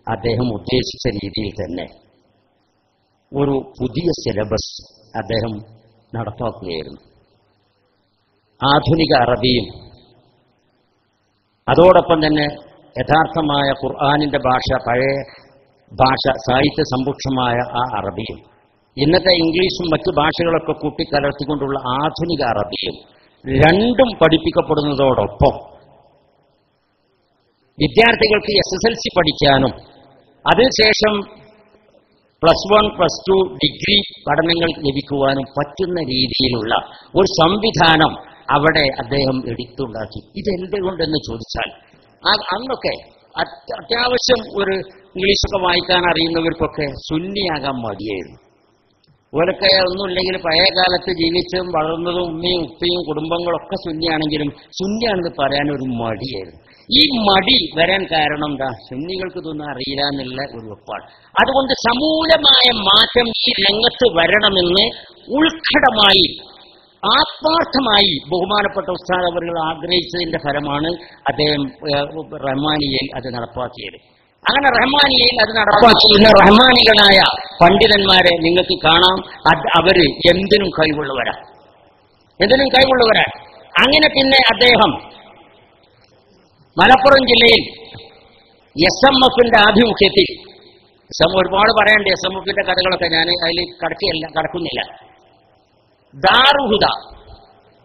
അദ്ദേഹം ഉദ്ദേശിച്ച രീതിയിൽ തന്നെ ഒരു പുതിയ സിലബസ് അദ്ദേഹം നടപ്പാക്കുകയായിരുന്നു. ആധുനിക അറബിയും അതോടൊപ്പം തന്നെ യഥാർത്ഥമായ ഖുർആനിന്റെ ഭാഷ, പഴയ ഭാഷ, സാഹിത്യ സമ്പുഷ്ടമായ ആ അറബിയും ഇന്നത്തെ ഇംഗ്ലീഷും മറ്റു ഭാഷകളൊക്കെ കൂട്ടിക്കലർത്തിക്കൊണ്ടുള്ള ആധുനിക അറബിയും രണ്ടും പഠിപ്പിക്കപ്പെടുന്നതോടൊപ്പം വിദ്യാർത്ഥികൾക്ക് SSLC പഠിക്കാനും അതിനുശേഷം +1, +2 ഡിഗ്രി പഠനങ്ങൾ ലഭിക്കുവാനും പറ്റുന്ന രീതിയിലുള്ള ഒരു സംവിധാനം അവിടെ അദ്ദേഹം എടുത്തുണ്ടാക്കി. ഇതെന്തുകൊണ്ടെന്ന് ചോദിച്ചാൽ അന്നൊക്കെ അത്യാവശ്യം ഒരു ഇംഗ്ലീഷൊക്കെ വായിക്കാൻ അറിയുന്നവർക്കൊക്കെ സുന്നിയാകാൻ മടിയായിരുന്നു. ഓരൊക്കെ ഒന്നുമില്ലെങ്കിൽ പഴയ കാലത്ത് ജീവിച്ചും വളർന്നതും ഉമ്മയും ഉപ്പയും കുടുംബങ്ങളൊക്കെ സുന്നിയാണെങ്കിലും സുന്നിയാണെന്ന് പറയാൻ ഒരു മടിയായിരുന്നു. ഈ മടി വരാൻ കാരണം എന്താ? സുന്നികൾക്ക് ഇതൊന്നും അറിയില്ല എന്നുള്ള ഒരു ഒപ്പാണ്. അതുകൊണ്ട് സമൂലമായ മാറ്റം ഈ രംഗത്ത് വരണമെന്ന് ഉത്കടമായി ആത്മാർത്ഥമായി ബഹുമാനപ്പെട്ട ഉസ്താദ് അവர்கள் ആഗ്രഹിച്ചതിന്റെ ഫലമാണ് അദ്ദേഹം റഹ്മാനിയയിൽ അത് നടപ്പാക്കിയത്. അങ്ങനെ റഹ്മാനിയയിൽ അത് നടപ്പാക്കിയിരുന്ന റഹ്മാനികളായ പണ്ഡിതന്മാരെ നിങ്ങൾക്ക് കാണാം. അവര് എന്തിനും കഴിവുള്ളവരാ. അങ്ങനെ പിന്നെ അദ്ദേഹം മലപ്പുറം ജില്ലയിൽ SMFന്റെ ആഭിമുഖ്യത്തിൽ, ഒരുപാട് പറയണ്ടേ SMFന്റെ കഥകളൊക്കെ, ഞാൻ അതിൽ കടക്കുന്നില്ല. ദാറുൽ ഹുദ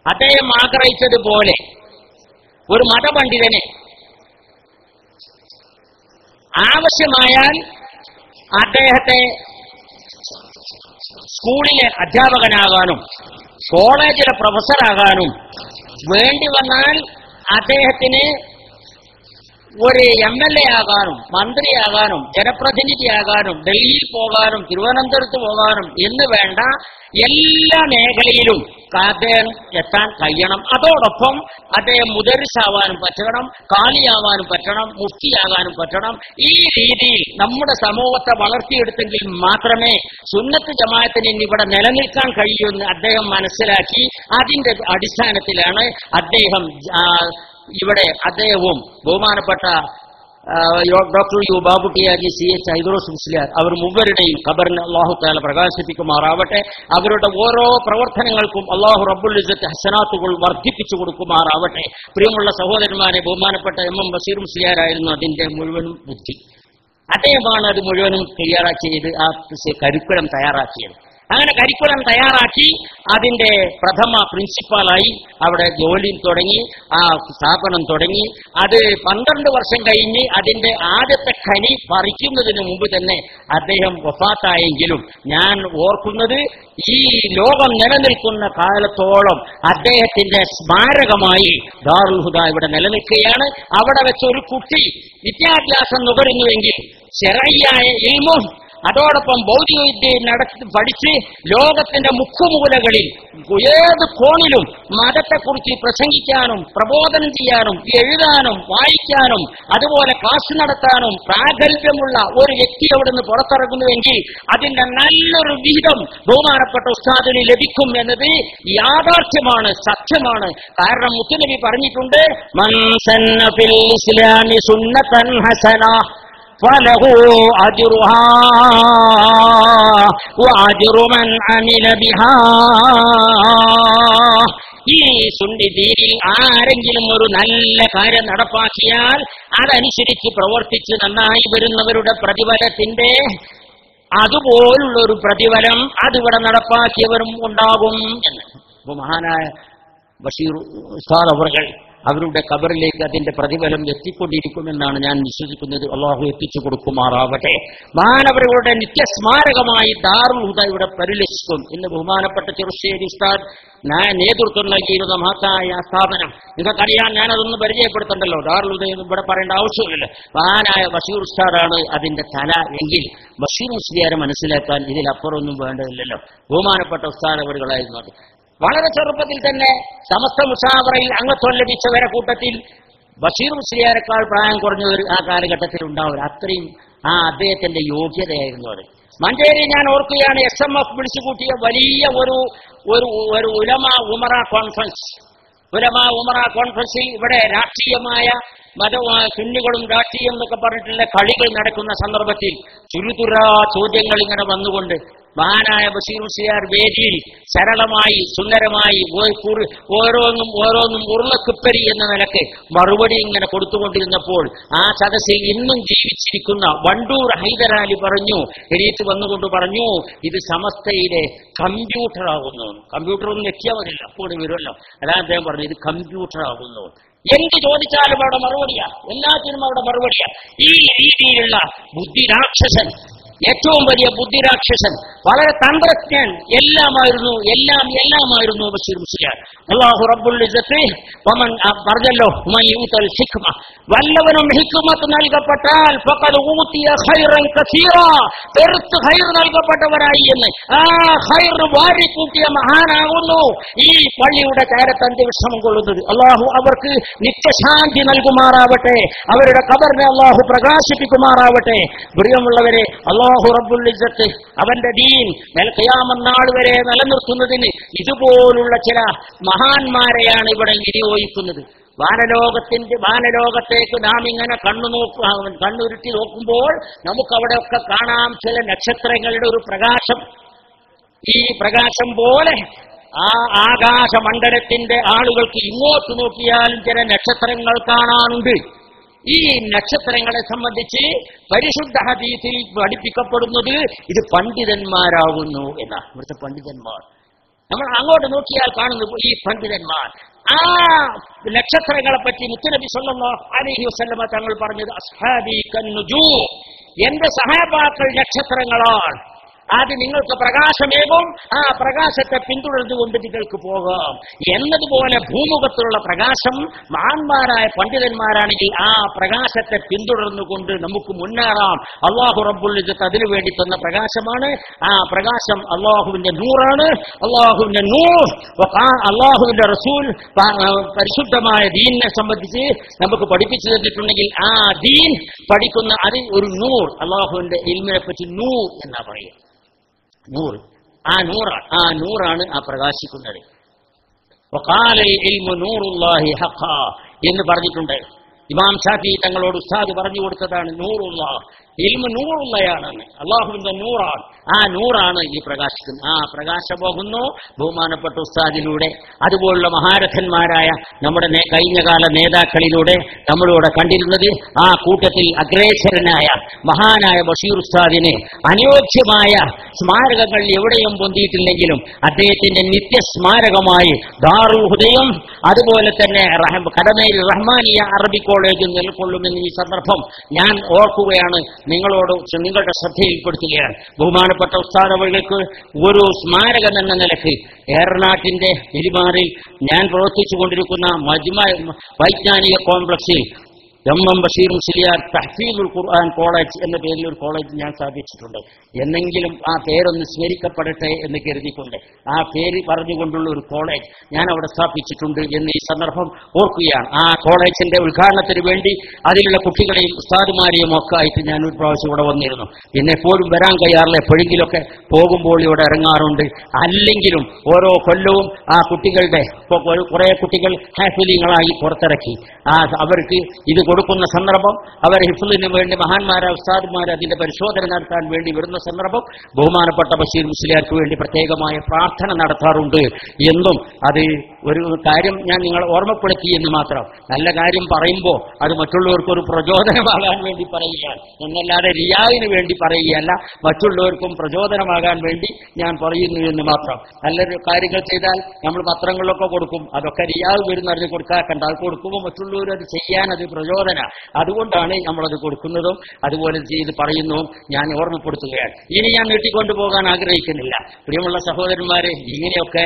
അദ്ദേഹം ആഗ്രഹിച്ചതുപോലെ ഒരു മതപണ്ഡിതനെ ആവശ്യമായാൽ അദ്ദേഹത്തെ സ്കൂളിലെ അധ്യാപകനാകാനും കോളേജിലെ പ്രൊഫസറാകാനും വേണ്ടി വന്നാൽ അദ്ദേഹത്തിന് ഒരു MLA ആകാനും മന്ത്രിയാകാനും ജനപ്രതിനിധിയാകാനും ഡൽഹിയിൽ പോകാനും തിരുവനന്തപുരത്ത് പോകാനും എന്ന് വേണ്ട എല്ലാ മേഖലയിലും അദ്ദേഹം എത്താൻ കഴിയണം. അതോടൊപ്പം അദ്ദേഹം മുദരിസാവാനും പറ്റണം, കാളിയാവാനും പറ്റണം, മുഫ്തിയാകാനും പറ്റണം. ഈ രീതിയിൽ നമ്മുടെ സമൂഹത്തെ വളർത്തിയെടുത്തെങ്കിൽ മാത്രമേ സുന്നത്ത് ജമാഅത്തിന് ഇവിടെ നിലനിൽക്കാൻ കഴിയുമെന്ന് അദ്ദേഹം മനസ്സിലാക്കി. അതിന്റെ അടിസ്ഥാനത്തിലാണ് അദ്ദേഹവും ബഹുമാനപ്പെട്ട ഡോക്ടർ യു ബാബുട്ടിയാജി CH ഹൈദ്രോസ് മുസ്ലിയാർ അവർ മൂവരുടെയും ഖബറിനെ അല്ലാഹു തആല പ്രകാശിപ്പിക്കുമാറാവട്ടെ. അവരുടെ ഓരോ പ്രവർത്തനങ്ങൾക്കും അല്ലാഹു റബ്ബുൽ ഇസ്സത്ത് ഹസനാത്തുകൾ വർദ്ധിപ്പിച്ചു കൊടുക്കുമാറാവട്ടെ. പ്രിയമുള്ള സഹോദരന്മാരെ, ബഹുമാനപ്പെട്ട MM ബഷീർ മുസ്ലിയാരായിരുന്നു അതിന്റെ മുഴുവനും ബുദ്ധി. അദ്ദേഹമാണ് അത് മുഴുവനും തയ്യാറാക്കിയത്, ആ കരിക്കുലം തയ്യാറാക്കിയത്. അങ്ങനെ കരിക്കുലം തയ്യാറാക്കി അതിന്റെ പ്രഥമ പ്രിൻസിപ്പാളായി അവിടെ ജോലി തുടങ്ങി, ആ സ്ഥാപനം തുടങ്ങി. അത് 12 വർഷം കഴിഞ്ഞ് അതിന്റെ ആദ്യത്തെ ഖനി പറിക്കുന്നതിന് മുമ്പ് തന്നെ അദ്ദേഹം വഫാത്തായെങ്കിലും ഞാൻ ഓർക്കുന്നത് ഈ ലോകം നിലനിൽക്കുന്ന കാലത്തോളം അദ്ദേഹത്തിന്റെ സ്മാരകമായി ദാറുൽ ഹുദ ഇവിടെ നിലനിൽക്കുകയാണ്. അവിടെ വെച്ച് ഒരു കുട്ടി വിദ്യാഭ്യാസം നുകരുന്നുവെങ്കിൽ ശരഈയായ ഇൽമും അതോടൊപ്പം ഭൗതിക വിദ്യ പഠിച്ച് ലോകത്തിന്റെ മുക്കുമൂലകളിൽ ഏത് കോണിലും മതത്തെക്കുറിച്ച് പ്രസംഗിക്കാനും പ്രബോധനം ചെയ്യാനും എഴുതാനും വായിക്കാനും അതുപോലെ ക്ലാസ് നടത്താനും പ്രാഗൽഭ്യമുള്ള ഒരു വ്യക്തി അവിടെ നിന്ന് പുറത്തിറങ്ങുന്നുവെങ്കിൽ അതിന്റെ നല്ലൊരു വിഹിതം ബഹുമാനപ്പെട്ട ഉസ്താദിന് ലഭിക്കും എന്നത് യാഥാർത്ഥ്യമാണ്, സത്യമാണ്. കാരണം മുത്തുനബി പറഞ്ഞിട്ടുണ്ട്, മൻ സന്ന ഫിൽ ഇസ്ലാമി സുന്നതൻ ഹസന ഫലഹു അജ്റുഹാ വഅജ്റു മൻ അമില ബിഹാ. ഈ സുന്നി ദീനിൽ ആരെങ്കിലും ഒരു നല്ല കാര്യം നടപ്പാക്കിയാൽ അതനുസരിച്ച് പ്രവർത്തിച്ച് നന്നായി വരുന്നവരുടെ പ്രതിഫലത്തിന്റെ അതുപോലുള്ളൊരു പ്രതിഫലം അതിവിടെ നടപ്പാക്കിയവരും ഉണ്ടാകും എന്ന് മഹാനായ ബഷീർ ഉസ്താദ് അവർകൾ അവരുടെ ഖബറിലേക്ക് അതിന്റെ പ്രതിഫലം എത്തിക്കൊണ്ടിരിക്കുമെന്നാണ് ഞാൻ വിശ്വസിക്കുന്നത്. അള്ളാഹു എത്തിച്ചു കൊടുക്കുമാറാവട്ടെ. മാനവരുടെ നിത്യസ്മാരകമായി ദാറുൽ ഹുദ ഇവിടെ പരിലസിക്കും. ഇന്ന് ബഹുമാനപ്പെട്ട ചെറുശ്ശേരി ഉസ്താദ് നേതൃത്വം നൽകിയിരുന്ന മഹത്തായ സ്ഥാപനം നിങ്ങൾക്കറിയാൻ, ഞാനതൊന്നും പരിചയപ്പെടുത്തണ്ടല്ലോ. ദാറുൽ ഹുദ ഇവിടെ പറയേണ്ട ആവശ്യമില്ല. മഹാനായ ബഷീർ ഉസ്താദാണ് അതിന്റെ തല എങ്കിൽ ബഷീർ മുസ്ലിയാരെ മനസ്സിലാക്കാൻ ഇതിലപ്പുറമൊന്നും വേണ്ടതില്ലല്ലോ. ബഹുമാനപ്പെട്ട ഉസ്താദ് അവരുകളായിരുന്നു അത്. വളരെ ചെറുപ്പത്തിൽ തന്നെ സമസ്ത മുസാവറയിൽ അംഗത്വം ലഭിച്ചവരെ കൂട്ടത്തിൽ ബഷീർ മുസ്ലിയാരെക്കാൾ പ്രായം കുറഞ്ഞവർ ആ കാലഘട്ടത്തിൽ ഉണ്ടാവില്ല. അത്രയും അദ്ദേഹത്തിന്റെ യോഗ്യതയായിരുന്നു അത്. മഞ്ചേരി ഞാൻ ഓർക്കുകയാണ്, SMF വിളിച്ചുകൂട്ടിയ വലിയ ഒരു ഉലമാ ഉമറ കോൺഫറൻസിൽ ഇവിടെ രാഷ്ട്രീയമായ സുന്നികളും രാഷ്ട്രീയം എന്നൊക്കെ പറഞ്ഞിട്ടുള്ള കളികൾ നടക്കുന്ന സന്ദർഭത്തിൽ ചുരുതുരാ ചോദ്യങ്ങൾ ഇങ്ങനെ വന്നുകൊണ്ട് മഹാനായ ബഷീർ മുസ്ലിയാർ വേദിയിൽ സരളമായി സുന്ദരമായി ഓരോന്നും ഉരുളക്കുപ്പരി എന്ന നിലക്ക് മറുപടി ഇങ്ങനെ കൊടുത്തുകൊണ്ടിരുന്നപ്പോൾ ആ സദസ്സിൽ ഇന്നും ജീവിച്ചിരിക്കുന്ന വണ്ടൂർ ഹൈദരാലി എണീറ്റ് വന്നുകൊണ്ട് പറഞ്ഞു, ഇത് സമസ്തയിലെ കമ്പ്യൂട്ടറാകുന്നു. കമ്പ്യൂട്ടറൊന്നും വെക്കിയാൽ മതില്ല, അപ്പോൾ വരുമല്ലോ. അതാണ് അദ്ദേഹം പറഞ്ഞു, ഇത് കമ്പ്യൂട്ടറാകുന്നു. എന്ത് ചോദിച്ചാലും അവിടെ മറുപടിയാ, എല്ലാത്തിനും അവിടെ മറുപടിയാ. ഈ രീതിയിലുള്ള ബുദ്ധിരാക്ഷസൻ, ഏറ്റവും വലിയ ബുദ്ധിരാക്ഷസൻ, വളരെ തന്ത്രജ്ഞൻ എല്ലാമായിരുന്നു ബഷീർ മുസ്ലിയാർ. അല്ലാഹു റബ്ബുൽ ഇസ്സത്ത് പറഞ്ഞല്ലോ, വല്ലവനും ഹിക്മത്ത് നൽകപ്പെട്ടാൽ ഫഖദ് ഊതിയ ഖൈറൻ കസീറാ, പെരുത്ത് ഖൈർ നൽകപ്പെട്ടവരായി എന്ന്. ആ ഖൈർ വാരിക്കൂട്ടിയ മഹാനാകുന്നു ഈ പള്ളിയുടെ ചാരത്ത് അന്ത്യവിശ്രമം കൊള്ളുന്നത്. അല്ലാഹു അവർക്ക് നിത്യശാന്തി നൽകുമാറാവട്ടെ, അവരുടെ ഖബറിനെ അല്ലാഹു പ്രകാശിപ്പിക്കുമാറാവട്ടെ. പ്രിയമുള്ളവരെ, അല്ലാഹു റബ്ബുൽ ഇസ്സത്ത് അവന്റെ ദീൻ ഖിയാമത്ത് നാൾ വരെ നിലനിർത്തുന്നതിന് ഇതുപോലുള്ള ചില മഹാന്മാരെയാണ് ഇവിടെ വിനിയോഗിക്കുന്നത്. വാനലോകത്തേക്ക് നാം ഇങ്ങനെ കണ്ണുരുട്ടി നോക്കുമ്പോൾ നമുക്കവിടെയൊക്കെ കാണാം ചില നക്ഷത്രങ്ങളുടെ ഒരു പ്രകാശം. ഈ പ്രകാശം പോലെ ആ ആകാശമണ്ഡലത്തിന്റെ ആളുകൾക്ക് ഇങ്ങോട്ട് നോക്കിയാലും ചില നക്ഷത്രങ്ങൾ കാണാനുണ്ട്. ഈ നക്ഷത്രങ്ങളെ സംബന്ധിച്ച് പരിശുദ്ധ ഹദീസിൽ പഠിപ്പിക്കപ്പെടുന്നത് ഇത് പണ്ഡിതന്മാരാകുന്നു എന്നാണ്. ഇവിടുത്തെ പണ്ഡിതന്മാർ നമ്മൾ അങ്ങോട്ട് നോക്കിയാൽ കാണുന്നു ഈ പണ്ഡിതന്മാർ. ആ നക്ഷത്രങ്ങളെ പറ്റി മുത്തുനബി സല്ലല്ലാഹു അലൈഹി വസല്ലമ തങ്ങൾ പറഞ്ഞത് അസ്ഹാബി കന്നുജൂം, എന്റെ സഹാബാക്കൾ നക്ഷത്രങ്ങളാണ്. അത് നിങ്ങൾക്ക് പ്രകാശമേകും, ആ പ്രകാശത്തെ പിന്തുടർന്നുകൊണ്ട് നിങ്ങൾക്ക് പോകാം എന്നതുപോലെ ഭൂമുഖത്തിലുള്ള പ്രകാശം മഹാന്മാരായ പണ്ഡിതന്മാരാണെങ്കിൽ ആ പ്രകാശത്തെ പിന്തുടർന്നുകൊണ്ട് നമുക്ക് മുന്നേറാം. അല്ലാഹു റബ്ബുൽ ഇസ്സത്ത് അതിനു വേണ്ടി തന്ന പ്രകാശമാണ്. ആ പ്രകാശം അല്ലാഹുവിന്റെ നൂറാണ്. അല്ലാഹുവിന്റെ നൂർ, അല്ലാഹുവിന്റെ റസൂൽ പരിശുദ്ധമായ ദീനിനെ സംബന്ധിച്ച് നമുക്ക് പഠിപ്പിച്ചു തന്നിട്ടുണ്ടെങ്കിൽ ആ ദീൻ പഠിക്കുന്ന അത് ഒരു നൂർ, അല്ലാഹുവിന്റെ ഇൽമിനെ പറ്റി നൂർ എന്നാ പറയുക. നൂർ, ആ നൂറാണ് ആ പ്രകാശിക്കുന്നത്. വഖാലൽ ഇൽമു നൂറുല്ലാഹി ഹഖാ എന്ന് പറഞ്ഞിട്ടുണ്ട്. ഇമാം ഷാഫി തങ്ങളോട് ഉസ്താദ് പറഞ്ഞു കൊടുത്തതാണ് നൂറുല്ലാഹ്, ഇൽമു നൂറുള്ളയാണെന്ന്. അള്ളാഹുവിന്റെ നൂറാണ്, ആ നൂറാണ് ഈ പ്രകാശിക്കുന്നത്. ആ പ്രകാശമാകുന്നു ബഹുമാനപ്പെട്ട ഉസ്താദിലൂടെ അതുപോലുള്ള മഹാരഥന്മാരായ നമ്മുടെ കഴിഞ്ഞകാല നേതാക്കളിലൂടെ നമ്മളിവിടെ കണ്ടിരുന്നത്. ആ കൂട്ടത്തിൽ അഗ്രേസരനായ മഹാനായ ബഷീർ ഉസ്താദിന് അനുയോജ്യമായ സ്മാരകങ്ങൾ എവിടെയും പൊന്തിയിട്ടില്ലെങ്കിലും അദ്ദേഹത്തിന്റെ നിത്യസ്മാരകമായി ദാറുൽ ഹുദയും അതുപോലെ തന്നെ കടമയിൽ റഹ്മാനിയ അറബി കോളേജും നിലകൊള്ളുമെന്ന് ഈ സന്ദർഭം ഞാൻ ഓർക്കുകയാണ്, നിങ്ങളുടെ ശ്രദ്ധയിൽപ്പെടുത്തുകയാണ്. ബഹുമാനപ്പെട്ട ഉസ്താദ് അവർക്ക് ഒരു സ്മാരകം എന്ന നിലയ്ക്ക് ഏറനാട്ടിന്റെ എലിമാറിൽ ഞാൻ പ്രവർത്തിച്ചു കൊണ്ടിരിക്കുന്ന വൈജ്ഞാനിക കോംപ്ലക്സിൽ എം ബഷീർ മുസ്ലിയാർ തഹ്ഫീദുൽ ഖുർആൻ കോളേജ് എന്ന പേരിൽ ഒരു കോളേജ് ഞാൻ സ്ഥാപിച്ചിട്ടുണ്ട്. എന്നെങ്കിലും ആ പേരൊന്ന് സ്മരിക്കപ്പെടട്ടെ എന്ന് കരുതിക്കൊണ്ട് ആ പേര് പറഞ്ഞുകൊണ്ടുള്ള ഒരു കോളേജ് ഞാൻ അവിടെ സ്ഥാപിച്ചിട്ടുണ്ട് എന്ന് ഈ സന്ദർഭം ഓർക്കുകയാണ്. ആ കോളേജിന്റെ ഉദ്ഘാടനത്തിന് വേണ്ടി അതിലുള്ള കുട്ടികളെയും ഉസ്താദുമാരെയും ഒക്കെ ആയിട്ട് ഞാൻ ഒരു പ്രാവശ്യം ഇവിടെ വന്നിരുന്നു. പിന്നെ എപ്പോഴും വരാൻ കഴിയാറില്ല, എപ്പോഴെങ്കിലുമൊക്കെ പോകുമ്പോൾ ഇവിടെ ഇറങ്ങാറുണ്ട്. അല്ലെങ്കിലും ഓരോ കൊല്ലവും ആ കുട്ടികളുടെ കുറെ കുട്ടികൾ ഹാഫിലിങ്ങളായി പുറത്തിറക്കി അവർക്ക് ഇത് കൊടുക്കുന്ന സന്ദർഭം, അവർ ഹിഫ്ലിന് വേണ്ടി മഹാന്മാരായ ഉസ്താദുമാർ അതിന്റെ പരിശോധന നടത്താൻ വേണ്ടി വരുന്ന സന്ദർഭം ബഹുമാനപ്പെട്ട ബഷീർ മുസ്ലിയാർക്ക് വേണ്ടി പ്രത്യേകമായ പ്രാർത്ഥന നടത്താറുണ്ട് എന്നും അത് ഒരു കാര്യം ഞാൻ നിങ്ങളെ ഓർമ്മപ്പെടുത്തി എന്ന് മാത്രം. നല്ല കാര്യം പറയുമ്പോൾ അത് മറ്റുള്ളവർക്കൊരു പ്രചോദനമാകാൻ വേണ്ടി പറയുകയാണ് എന്നല്ലാതെ റിയാവിന് വേണ്ടി പറയുകയല്ല, മറ്റുള്ളവർക്കും പ്രചോദനമാകാൻ വേണ്ടി ഞാൻ പറയുന്നു എന്ന് മാത്രം. നല്ലൊരു കാര്യങ്ങൾ ചെയ്താൽ നമ്മൾ പത്രങ്ങളിലൊക്കെ കൊടുക്കും, അതൊക്കെ റിയാവ് വരുന്നറിഞ്ഞ് കൊടുക്കാക്കണ്ട. അത് കൊടുക്കുമ്പോൾ മറ്റുള്ളവർ അത് ചെയ്യാൻ അത് പ്രചോദന, അതുകൊണ്ടാണ് നമ്മളത് കൊടുക്കുന്നതും അതുപോലെ ചെയ്ത് പറയുന്നതും ഞാൻ ഓർമ്മപ്പെടുത്തുകയാണ്. ഇനി ഞാൻ നീട്ടിക്കൊണ്ടു പോകാൻ ആഗ്രഹിക്കുന്നില്ല. പ്രിയമുള്ള സഹോദരന്മാരെ, ഇങ്ങനെയൊക്കെ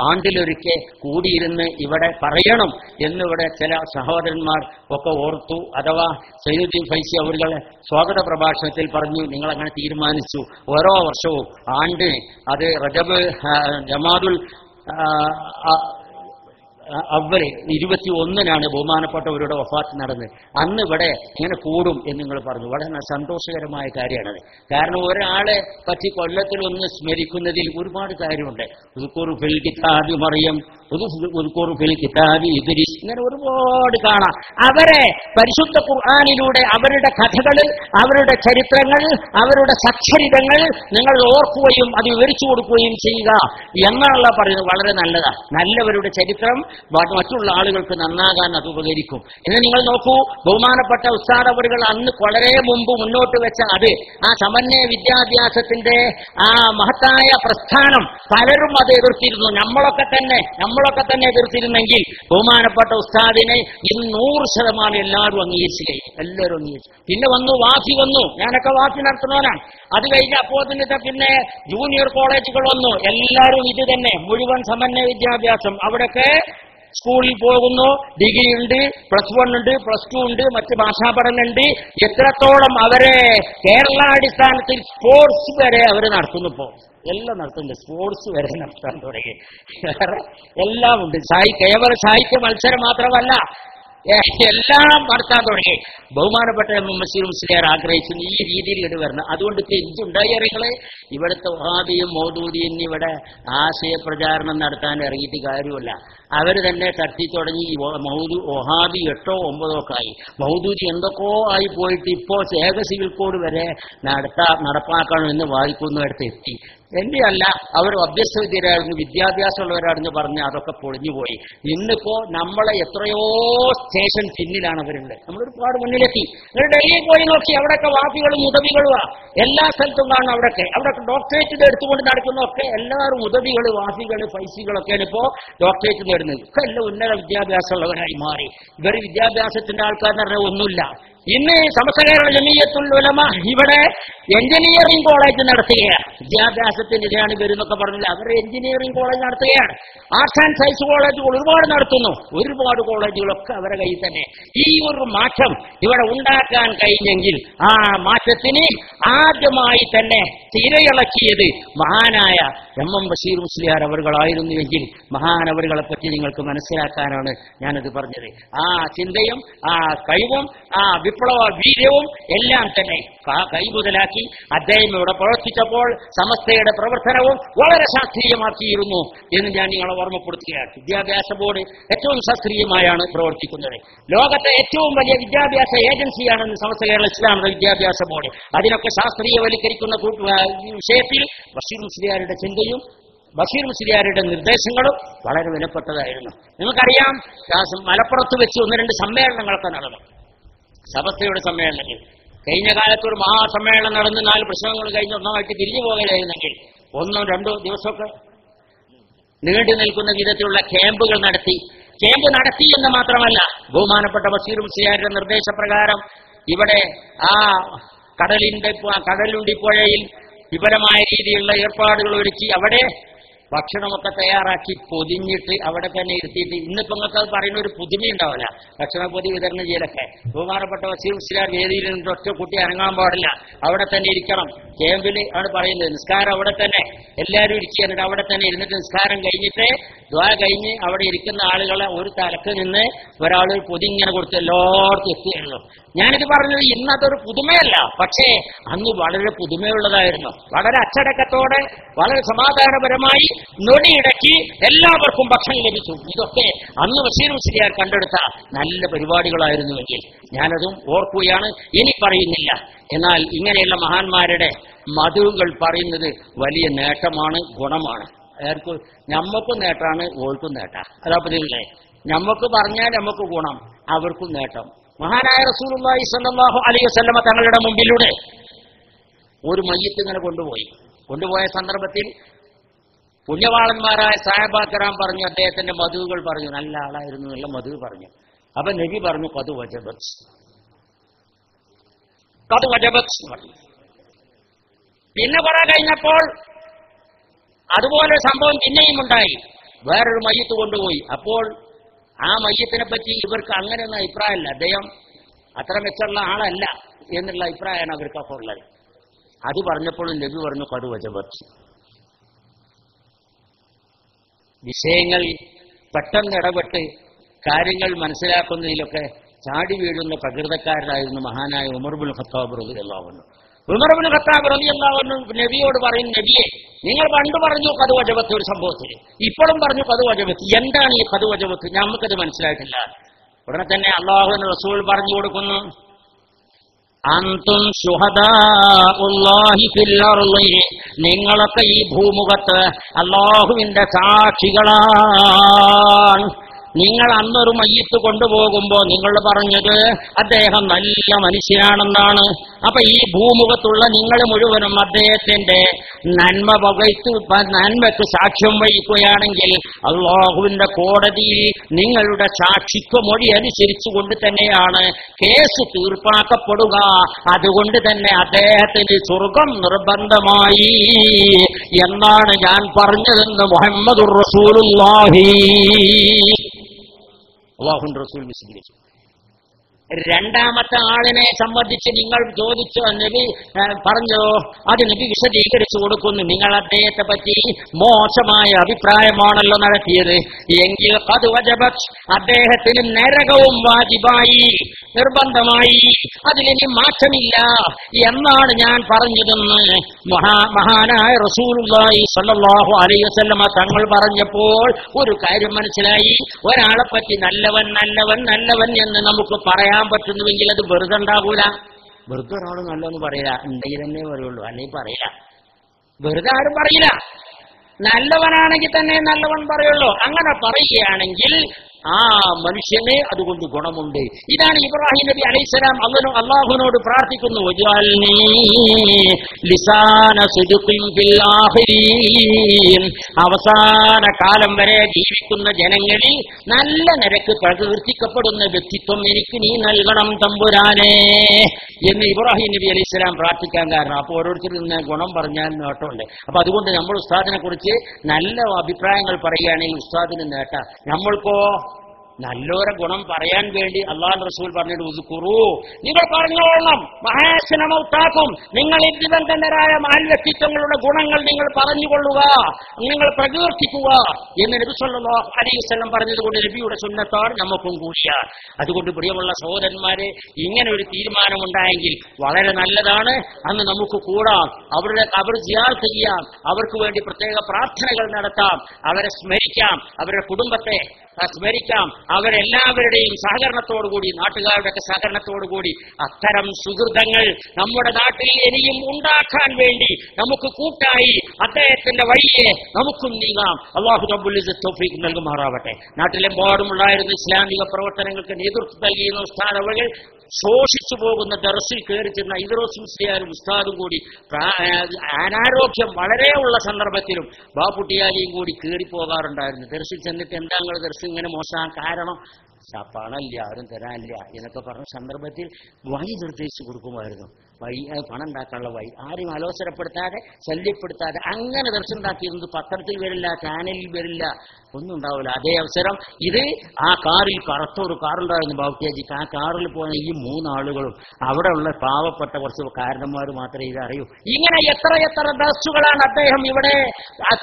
ആണ്ടിലൊരിക്കൽ കൂടിയിരുന്ന് ഇവിടെ പറയണം എന്നിവിടെ ചില സഹോദരന്മാർ ഒക്കെ ഓർത്തു. അഥവാ സൈനുദ്ദീൻ ഫൈസി അവരുടെ സ്വാഗത പ്രഭാഷണത്തിൽ പറഞ്ഞു, നിങ്ങളങ്ങനെ തീരുമാനിച്ചു ഓരോ വർഷവും ആണ്ട് അത് റജബ് ജമാദുൽ അവര് 21-നാണ് ബഹുമാനപ്പെട്ടവരുടെ വഫാത്ത് നടന്നത്. അന്ന് ഇവിടെ ഇങ്ങനെ കൂടും എന്ന് നിങ്ങൾ പറഞ്ഞു. വളരെ സന്തോഷകരമായ കാര്യമാണത്. കാരണം ഒരാളെ പറ്റി കൊല്ലത്തിലൊന്ന് സ്മരിക്കുന്നതിൽ ഒരുപാട് കാര്യമുണ്ട്. ഫിൽ കിതാബി മറിയം, ഫിൽ കിതാബി ഇദ്രീസ്, ഇങ്ങനെ ഒരുപാട് കാണാം. അവരെ പരിശുദ്ധ ഖുർആനിലൂടെ അവരുടെ കഥകൾ, അവരുടെ ചരിത്രങ്ങൾ, അവരുടെ സച്ചരിതങ്ങൾ നിങ്ങൾ ഓർക്കുകയും അത് വിവരിച്ചു കൊടുക്കുകയും ചെയ്യുക എന്നുള്ള പറയുന്നത് വളരെ നല്ലതാണ്. നല്ലവരുടെ ചരിത്രം മറ്റുള്ള ആളുകൾക്ക് നന്നാകാൻ അത് ഉപകരിക്കും. എന്ന് നിങ്ങൾ നോക്കൂ, ബഹുമാനപ്പെട്ട ഉസ്താദ് അവറുകൾ അന്ന് വളരെ മുമ്പ് മുന്നോട്ട് വെച്ച അത് ആ സമന്വയ വിദ്യാഭ്യാസത്തിന്റെ ആ മഹത്തായ പ്രസ്ഥാനം പലരും അത് എതിർത്തിരുന്നു. നമ്മളൊക്കെ തന്നെ എതിർത്തിരുന്നെങ്കിൽ ബഹുമാനപ്പെട്ട ഉസ്താദിനെ ഇന്ന് 100% എല്ലാവരും അംഗീകരിച്ചു കഴിഞ്ഞു. എല്ലാവരും അംഗീകരിച്ചു. പിന്നെ വാഫി വന്നു. ഞാനൊക്കെ വാഫി നടത്തുന്നവനാണ്. അത് കഴിഞ്ഞ അപ്പോൾ പിന്നെ ജൂനിയർ കോളേജുകൾ വന്നു. എല്ലാവരും ഇത് തന്നെ, മുഴുവൻ സമന്വയ വിദ്യാഭ്യാസം. അവിടെയൊക്കെ സ്കൂളിൽ പോകുന്നു, ഡിഗ്രി ഉണ്ട്, +1 ഉണ്ട്, +2 ഉണ്ട്, മറ്റ് ഭാഷാ പഠനമുണ്ട്. എത്രത്തോളം അവരെ കേരള അടിസ്ഥാനത്തിൽ സ്പോർട്സ് വരെ അവർ നടത്തുന്നു. ഇപ്പോൾ എല്ലാം നടത്തുന്നുണ്ട്, സ്പോർട്സ് വരെ നടത്താൻ തുടങ്ങി. എല്ലാം ഉണ്ട്. കേവല സാഹിത്യ മത്സരം മാത്രമല്ല, എല്ലാം നടത്താൻ തുടങ്ങി. ബഹുമാനപ്പെട്ട ബഷീർ മുസ്ലിയാർ ആഗ്രഹിച്ചു ഈ രീതിയിൽ ഇവിടെ വരണം. അതുകൊണ്ട് ഇപ്പൊ എന്തുണ്ടായി അറിയങ്ങളെ, ഇവിടുത്തെ വഹാബിയും മൗദൂദിയും ഇവിടെ ആശയപ്രചാരണം നടത്താൻ ഇറങ്ങിയിട്ട് കാര്യമല്ല. അവർ തന്നെ തട്ടി തുടങ്ങി. വഹാബി 8 or 9 ഒക്കെ ആയി, മൗദൂദി എന്തൊക്കെയോ ആയി പോയിട്ട് ഇപ്പോ ഏക സിവിൽ കോഡ് വരെ നടപ്പാക്കണം എന്ന് വാദിക്കുന്നിടത്ത് എത്തി. എന്റെ അല്ല, അവർ അഭ്യസ്തവിദ്യരായിരുന്നു, വിദ്യാഭ്യാസമുള്ളവരാണെന്ന് പറഞ്ഞ് അതൊക്കെ പൊളിഞ്ഞുപോയി. ഇന്നിപ്പോ നമ്മളെ എത്രയോ സ്റ്റേഷൻ പിന്നിലാണ് അവരുണ്ട്. നമ്മളൊരുപാട് മുന്നിലെത്തി. നിങ്ങൾ ഡൽഹിയിൽ പോയി നോക്കി, അവിടെയൊക്കെ വാഫികളും ഉദവികളുമാ എല്ലാ സ്ഥലത്തും കാണും. അവിടെയൊക്കെ ഡോക്ടറേറ്റ് എടുത്തുകൊണ്ട് നടക്കുന്നതൊക്കെ എല്ലാവരും ഉദവികൾ, വാഫികൾ, ഫൈസികളൊക്കെയാണ് ഇപ്പോ ഡോക്ടറേറ്റ് നേടുന്നത്. ഒക്കെ എല്ലാം ഉന്നത വിദ്യാഭ്യാസമുള്ളവരായി മാറി. ഇവർ വിദ്യാഭ്യാസത്തിന്റെ ആൾക്കാരെന്ന് പറഞ്ഞാൽ ഒന്നുമില്ല. ഇന്ന് സമസ്ത കേരള ജമീയത്തുൽ ഉലമ ഇവിടെ എഞ്ചിനീയറിംഗ് കോളേജ് നടത്തുകയാണ്. വിദ്യാഭ്യാസത്തിന് ഇതാണ് ഇവരെന്നൊക്കെ പറഞ്ഞില്ല, അവർ എഞ്ചിനീയറിംഗ് കോളേജ് നടത്തുകയാണ്. ആർട്സ് ആൻഡ് സയൻസ് കോളേജുകൾ ഒരുപാട് നടത്തുന്നു. ഒരുപാട് കോളേജുകളൊക്കെ അവരെ കയ്യിൽ തന്നെ. ഈ ഒരു മാറ്റം ഇവിടെ ഉണ്ടാക്കാൻ കഴിഞ്ഞെങ്കിൽ ആ മാറ്റത്തിന് ആദ്യമായി തന്നെ തിരയിളക്കിയത് മഹാനായ എം ബഷീർ മുസ്ലിയാർ അവറുകളായിരുന്നുവെങ്കിൽ മഹാനവറുകളെ പറ്റി നിങ്ങൾക്ക് മനസ്സിലാക്കാനാണ് ഞാനത് പറഞ്ഞത്. ആ ചിന്തയും ആ കഴിവും ആ വിപ്ലവ വീര്യവും എല്ലാം തന്നെ കൈമുതലാക്കി അദ്ദേഹം ഇവിടെ പ്രവർത്തിച്ചപ്പോൾ സമസ്തയുടെ പ്രവർത്തനവും വളരെ ശാസ്ത്രീയമാക്കിയിരുന്നു എന്ന് ഞാൻ നിങ്ങളെ ഓർമ്മപ്പെടുത്തുകയാണ്. വിദ്യാഭ്യാസ ബോർഡ് ഏറ്റവും ശാസ്ത്രീയമായാണ് പ്രവർത്തിക്കുന്നത്. ലോകത്തെ ഏറ്റവും വലിയ വിദ്യാഭ്യാസ ഏജൻസിയാണെന്ന് സമസ്ത കേരള ഇസ്ലാമിക വിദ്യാഭ്യാസ ബോർഡ്. അതിനൊക്കെ ശാസ്ത്രീയവൽക്കരിക്കുന്ന വിഷയത്തിൽ ബഷീർ മുസ്ലിയാരുടെ ചിന്തയും ബഷീർ മുസ്ലിയാരുടെ നിർദ്ദേശങ്ങളും വളരെ വിലപ്പെട്ടതായിരുന്നു. നിങ്ങൾക്കറിയാം, മലപ്പുറത്ത് വെച്ച് 1-2 സമ്മേളനങ്ങളൊക്കെ നടന്നു. സമസ്തയുടെ സമ്മേളനത്തിൽ കഴിഞ്ഞ കാലത്ത് ഒരു മഹാസമ്മേളനം നടന്ന് 4 പ്രശ്നങ്ങൾ കഴിഞ്ഞ് ഒന്നായിട്ട് തിരിഞ്ഞു പോകലായിരുന്നെങ്കിൽ 1-2 ദിവസമൊക്കെ നീണ്ടു നിൽക്കുന്ന വിധത്തിലുള്ള ക്യാമ്പുകൾ നടത്തി. ക്യാമ്പ് നടത്തി എന്ന് മാത്രമല്ല, ബഹുമാനപ്പെട്ട ബഷീർ മുസ്ലിയാരുടെ നിർദ്ദേശപ്രകാരം ഇവിടെ ആ കടലുണ്ടിപ്പുഴയിൽ വിപുലമായ രീതിയിലുള്ള ഏർപ്പാടുകൾ ഒരുക്കി അവിടെ ഭക്ഷണമൊക്കെ തയ്യാറാക്കി പൊതിഞ്ഞിട്ട് അവിടെ തന്നെ ഇരുത്തിയിട്ട്, ഇന്നിപ്പോ നിങ്ങൾക്ക് അത് പറയുന്ന ഒരു പുതുമയുണ്ടാവില്ല, ഭക്ഷണ പൊതി വിതരണം ചെയ്യലൊക്കെ. ബഹുമാനപ്പെട്ട ബഷീർ മുസ്ലിയാർ വേദിയിൽ നിന്നിട്ട് ഒറ്റ കുട്ടി അനങ്ങാൻ പാടില്ല, അവിടെ തന്നെ ഇരിക്കണം. ക്യാമ്പിൽ ആണ് പറയുന്നത്, നിസ്കാരം അവിടെ തന്നെ എല്ലാവരും ഇരിക്കുക. എന്നിട്ട് അവിടെ തന്നെ ഇരുന്നിട്ട് നിസ്കാരം കഴിഞ്ഞിട്ട് ദ്വാ കഴിഞ്ഞ് അവിടെ ഇരിക്കുന്ന ആളുകളെ ഒരു തലക്ക് നിന്ന് ഒരാൾ പൊതി ഇങ്ങനെ കൊടുത്ത് എല്ലാവർക്കും എത്തിയിരുന്നു. ഞാനിത് പറഞ്ഞത് ഇന്നതൊരു പുതുമയല്ല, പക്ഷേ അന്ന് വളരെ പുതുമയുള്ളതായിരുന്നു. വളരെ അച്ചടക്കത്തോടെ വളരെ സമാധാനപരമായി നൊടിയിടയ്ക്ക് എല്ലാവർക്കും ഭക്ഷണം ലഭിച്ചു. ഇതൊക്കെ അന്ന് ബഷീർ മുസ്ലിയാർ കണ്ടെടുത്ത നല്ല പരിപാടികളായിരുന്നുവെങ്കിൽ ഞാനതും ഓർക്കുകയാണ്, ഇനി പറയുന്നില്ല. എന്നാൽ ഇങ്ങനെയുള്ള മഹാന്മാരുടെ മധുകൾ പറയുന്നത് വലിയ നേട്ടമാണ്, ഗുണമാണ്. ആർക്കും ഞമ്മക്കും നേട്ടമാണ്, ഓർക്കും നേട്ടം. അതാപ്പതില്ലേ, ഞമ്മക്ക് പറഞ്ഞാൽ നമുക്ക് ഗുണം, അവർക്കും നേട്ടം. മഹാനായ റസൂലുള്ളാഹി സ്വല്ലല്ലാഹു അലൈഹി വസല്ലമ തങ്ങളുടെ മുമ്പിലൂടെ ഒരു മയ്യിത്ത് ഇങ്ങനെ കൊണ്ടുപോയ സന്ദർഭത്തിൽ പുണ്യവാളന്മാരായ സഹാബാക്കറാം പറഞ്ഞു, അദ്ദേഹത്തിന്റെ മധുകൾ പറഞ്ഞു, നല്ല ആളായിരുന്നു എന്നുള്ള മധു പറഞ്ഞു. അപ്പൊ നബി പറഞ്ഞു ഖദ് വജബത് പറഞ്ഞു. പിന്നെ കുറെ കഴിഞ്ഞപ്പോൾ അതുപോലെ സംഭവം പിന്നെയും ഉണ്ടായി. വേറൊരു മയ്യിത്ത് കൊണ്ടുപോയി. അപ്പോൾ ആ മയ്യത്തിനെ പറ്റി ഇവർക്ക് അങ്ങനെയൊന്നും അഭിപ്രായമല്ല, അദ്ദേഹം അത്ര മെച്ചമുള്ള ആളല്ല എന്നുള്ള അഭിപ്രായമാണ് അവർക്കൊക്കെ ഉള്ളത്. അത് പറഞ്ഞപ്പോഴും നബി പറഞ്ഞു ഖദ് വജബത്. വിഷയങ്ങൾ പെട്ടെന്ന് ഇടപെട്ട് കാര്യങ്ങൾ മനസ്സിലാക്കുന്നതിലൊക്കെ ചാടി വീഴുന്ന പ്രകൃതക്കാരനായിരുന്നു മഹാനായ ഉമർ ഇബ്നുൽ ഖത്താബ് റളിയല്ലാഹു അൻഹു. ഉമർ ഇബ്നുൽ ഖത്താബ് റളിയല്ലാഹു അൻഹു നബിയോട് പറയും, നബിയെ നിങ്ങൾ പണ്ട് പറഞ്ഞു ഖദ് വജബത്ത് ഒരു സംഭവത്തിൽ, ഇപ്പോഴും പറഞ്ഞു ഖദ് വജബത്ത്. എന്താണ് ഈ ഖദ് വജബത്ത്? നമുക്കത് മനസ്സിലായിട്ടില്ല. ഉടനെ തന്നെ അല്ലാഹുവിന്റെ റസൂൽ പറഞ്ഞു കൊടുക്കുന്നു, അന്തും ശുഹദാഉല്ലാഹി ഫിൽ അർളി, നിങ്ങളൊക്കെ ഈ ഭൂമുഖത്ത് അല്ലാഹുവിന്റെ സാക്ഷികളാണ്. നിങ്ങൾ അന്നൊരു മയ്യിത്ത് കൊണ്ടുപോകുമ്പോൾ നിങ്ങൾ പറഞ്ഞത് അദ്ദേഹം നല്ല മനുഷ്യനാണെന്നാണ്. അപ്പൊ ഈ ഭൂമുഖത്തുള്ള നിങ്ങൾ മുഴുവനും അദ്ദേഹത്തിന്റെ നന്മയ്ക്ക് സാക്ഷ്യം വഹിക്കുകയാണെങ്കിൽ അല്ലാഹുവിന്റെ കോടതിയിൽ നിങ്ങളുടെ സാക്ഷിത്വ മൊഴി അനുസരിച്ചുകൊണ്ട് തന്നെയാണ് കേസ് തീർപ്പാക്കപ്പെടുക. അതുകൊണ്ട് തന്നെ അദ്ദേഹത്തിന് സ്വർഗം നിർബന്ധമായി എന്നാണ് ഞാൻ പറഞ്ഞതെന്ന് മുഹമ്മദുർ റസൂലുള്ളാഹി അല്ലാഹുവിന്റെ റസൂൽ വിശദീകരിച്ചു. രണ്ടാമത്തെ ആളിനെ സംബന്ധിച്ച് നിങ്ങൾ ചോദിച്ചോ, നബി പറഞ്ഞോ, അത് നബി വിശദീകരിച്ചു കൊടുക്കുന്നു. നിങ്ങൾ അദ്ദേഹത്തെ പറ്റി മോശമായ അഭിപ്രായമാണല്ലോ നടത്തിയത് എങ്കിൽ അത് വജബത്, അദ്ദേഹത്തിന് നരകവും വാജിബായി, നിർബന്ധമായി, അതിലിനി മാറ്റമില്ല എന്നാണ് ഞാൻ പറഞ്ഞതെന്ന് മഹാനായ റസൂലുള്ളാഹി സ്വല്ലല്ലാഹു അലൈഹി വസല്ലമ തങ്ങൾ പറഞ്ഞപ്പോൾ ഒരു കാര്യം മനസ്സിലായി. ഒരാളെ പറ്റി നല്ലവൻ നല്ലവൻ നല്ലവൻ എന്ന് നമുക്ക് പറയാൻ പറ്റുന്നുവെങ്കിൽ അത് വെറുതെ ഉണ്ടാകൂല. വെറുതെ ഒരാൾ നല്ലതെന്ന് പറയില്ല, ഉണ്ടെങ്കിൽ തന്നെ പറയുള്ളൂ, അല്ലെങ്കിൽ പറയില്ല. വെറുതെ ആരും പറയില്ല. നല്ലവനാണെങ്കിൽ തന്നെ നല്ലവൻ പറയുള്ളൂ. അങ്ങനെ പറയുകയാണെങ്കിൽ ആ മനുഷ്യനെ അതുകൊണ്ട് ഗുണമുണ്ട്. ഇതാണ് ഇബ്രാഹിം നബി അലൈഹിസ്സലാം അല്ലാഹുവിനോട് പ്രാർത്ഥിക്കുന്നു, അവസാന കാലം വരെ ജീവിക്കുന്ന ജനങ്ങളിൽ നല്ല നിരക്ക് പ്രകീർത്തിക്കപ്പെടുന്ന വ്യക്തിത്വം എനിക്ക് നീ നൽകണം തമ്പുരാനെ എന്ന് ഇബ്രാഹിം നബി അലൈഹിസ്സലാം പ്രാർത്ഥിക്കാൻ കാരണം. അപ്പോൾ ഓരോരുത്തരും നിന്ന് ഗുണം പറഞ്ഞാൽ നേട്ടമുണ്ട്. അപ്പൊ അതുകൊണ്ട് നമ്മൾ ഉസ്താദിനെ കുറിച്ച് നല്ല അഭിപ്രായങ്ങൾ പറയുകയാണെങ്കിൽ ഉസ്താദിന് നേട്ടം. നമ്മൾക്കോ നല്ലൊരു ഗുണം പറയാൻ വേണ്ടി അല്ലാഹു റസൂൽ പറഞ്ഞിട്ട് ഉസ്കുറു, നിങ്ങൾ പറഞ്ഞോളണം, മഹാസനമൗത്താക്കും, നിങ്ങൾ ദിവംഗതരായ മാൽവ്യക്തിത്വങ്ങളുടെ ഗുണങ്ങൾ നിങ്ങൾ പറഞ്ഞുകൊള്ളുക, നിങ്ങൾ പ്രകീർത്തിക്കുക എന്ന് നബി സല്ലല്ലാഹു അലൈഹി വസല്ലം പറഞ്ഞതുകൊണ്ട് നബിയുടെ സുന്നത്താണ് നമുക്കും കൂടിയാണ്. അതുകൊണ്ട് പ്രിയമുള്ള സഹോദരന്മാരെ, ഇങ്ങനെ ഒരു തീരുമാനമുണ്ടായെങ്കിൽ വളരെ നല്ലതാണ്. അന്ന് നമുക്ക് കൂടാം, അവരുടെ ഖബർ സിയാറത്ത് ചെയ്യാം, അവർക്ക് വേണ്ടി പ്രത്യേക പ്രാർത്ഥനകൾ നടത്താം, അവരെ സ്മരിക്കാം, അവരുടെ കുടുംബത്തെ സ്മരിക്കാം, അവരെല്ലാവരുടെയും സഹകരണത്തോടുകൂടി, നാട്ടുകാരുടെയൊക്കെ സഹകരണത്തോടുകൂടി അത്തരം സുഹൃതങ്ങൾ നമ്മുടെ നാട്ടിൽ ഇനിയും ഉണ്ടാക്കാൻ വേണ്ടി നമുക്ക് കൂട്ടായി അദ്ദേഹത്തിന്റെ വഴിയെ നമുക്കും നീങ്ങാം. അല്ലാഹു റബ്ബുൽ ഇസ്സത്ത് തൗഫീഖ് നൽകുമാറാവട്ടെ. നാട്ടിലെമ്പാടുമുണ്ടായിരുന്ന ഇസ്ലാമിക പ്രവർത്തനങ്ങൾക്ക് നേതൃത്വം നൽകിയിരുന്ന ഉസ്താദുകൾ ശോഷിച്ചു പോകുന്ന ദർസിൽ കയറി ചെന്ന ഇദ്രോസ് മുസ്ലിയാരും ഉസ്താദും കൂടി അനാരോഗ്യം വളരെ ഉള്ള സന്ദർഭത്തിലും ബാപ്പുട്ടിയാലിയും കൂടി കയറിപ്പോകാറുണ്ടായിരുന്നു. ദർസിൽ ചെന്നിട്ട് എന്താ നിങ്ങൾ ദർസ് ഇങ്ങനെ മോശം കാരണം പണമില്ല, ആരും തരാനില്ല എന്നൊക്കെ പറഞ്ഞ സന്ദർഭത്തിൽ വഴി നിർദ്ദേശിച്ചു കൊടുക്കുമായിരുന്നു. വഴി പണം ഉണ്ടാക്കാനുള്ള വഴി ആരും അലോസരപ്പെടുത്താതെ ശല്യപ്പെടുത്താതെ അങ്ങനെ ദർശനം ഉണ്ടാക്കിയിരുന്നത് പത്രത്തിൽ വരില്ല, ചാനലിൽ വരില്ല, ഒന്നും ഉണ്ടാവില്ല. അതേ അവസരം ഇത് ആ കാറിൽ കറുത്തൊരു കാറുണ്ടായിരുന്നു ബാബുട്ടിയാജിക്ക്. ആ കാറിൽ പോകുന്ന ഈ മൂന്നാളുകളും അവിടെ ഉള്ള പാവപ്പെട്ട കുറച്ച് കാരണന്മാർ മാത്രമേ ഇത് അറിയൂ. ഇങ്ങനെ എത്ര എത്ര ദർസുകളാണ് അദ്ദേഹം ഇവിടെ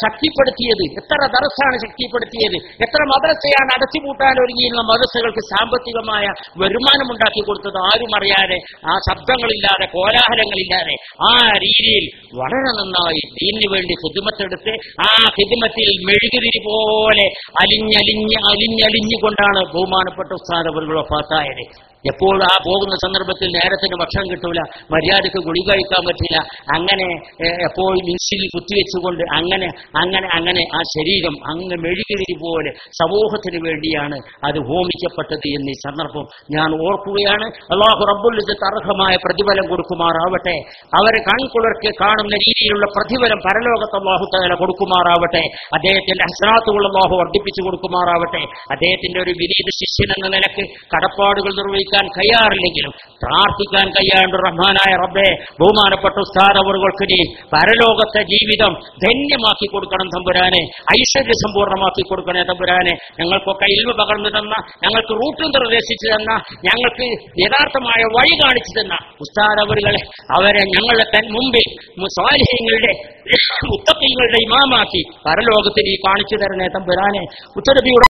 ശക്തിപ്പെടുത്തിയത്, എത്ര ദർസാണ് ശക്തിപ്പെടുത്തിയത്, എത്ര മദ്രസയാണ് അടച്ചുപൂട്ടാൻ ഒരുങ്ങിയിരുന്ന മദ്രസകൾക്ക് സാമ്പത്തികമായ വരുമാനമുണ്ടാക്കി കൊടുത്തത് ആരും അറിയാതെ, ആ ശബ്ദങ്ങളില്ലാതെ കോലാഹലങ്ങളില്ലാതെ ആ രീതിയിൽ വളരെ നന്നായി ദീനിനു വേണ്ടി ഖിദ്മത്തെടുത്ത് ആ ഖിദ്മത്തിൽ മെഴുകുതിരി പോലെ അലിഞ്ഞലിഞ്ഞുകൊണ്ടാണ് ബഹുമാനപ്പെട്ട ഉസ്താദ് അവர்கள் വഫാത്തായത്. എപ്പോഴും ആ പോകുന്ന സന്ദർഭത്തിൽ നേരത്തിന് ഭക്ഷണം കിട്ടൂല, മര്യാദക്ക് ഗുളിക കഴിക്കാൻ പറ്റില്ല, അങ്ങനെ എപ്പോഴും മിൻസിൽ കുത്തിവെച്ചുകൊണ്ട് അങ്ങനെ അങ്ങനെ അങ്ങനെ ആ ശരീരം അങ്ങ് മെഴുകുതിരി പോലെ സമൂഹത്തിന് വേണ്ടിയാണ് അത് ഹോമിക്കപ്പെട്ടത് എന്ന് ഈ സന്ദർഭം ഞാൻ ഓർക്കുകയാണ്. അല്ലാഹു റബ്ബുൽ ഇസ്സത്ത് അർഹമായ പ്രതിഫലം കൊടുക്കുമാറാവട്ടെ. അവരെ കൺകുളിർക്ക് കാണുന്ന രീതിയിലുള്ള പ്രതിഫലം പരലോകത്ത് അല്ലാഹു തആല കൊടുക്കുമാറാവട്ടെ. അദ്ദേഹത്തിന്റെ ഹസനാത്തുകൾ അല്ലാഹു വർദ്ധിപ്പിച്ചു കൊടുക്കുമാറാവട്ടെ. അദ്ദേഹത്തിന്റെ ഒരു വിനീത ശിഷ്യൻ എന്ന നിലക്ക് കടപ്പാടുകൾ നിർവഹിക്കാൻ കഴിയാറില്ലെങ്കിലും പ്രാർത്ഥിക്കാൻ കഴിയാണ്ട് റഹ്മാനായ റബ്ബേ, ബഹുമാനപ്പെട്ട ഉസ്താദ് അവർക്ക് നീ പരലോകത്തെ ജീവിതം ധന്യമാക്കി കൊടുക്കണം തമ്പുരാനെ, ഐശ്വര്യ സമ്പൂർണ്ണമാക്കി കൊടുക്കണേ തമ്പുരാനെ. ഞങ്ങൾക്കൊക്കെ ഇൽമ പകർന്നു തന്ന, ഞങ്ങൾക്ക് റൂട്ട് നിർദ്ദേശിച്ചു തന്ന, ഞങ്ങൾക്ക് യഥാർത്ഥമായ വഴി കാണിച്ചു തന്ന ഉസ്താദ് അവരെ ഞങ്ങളുടെ മുമ്പിൽ സ്വാലിഹീങ്ങളുടെ മുത്തഖീങ്ങളുടെ ഇമാമാക്കി പരലോകത്തിൽ ഈ കാണിച്ചു തരണേ തമ്പുരാനെ. ഉത്തരബിയുടെ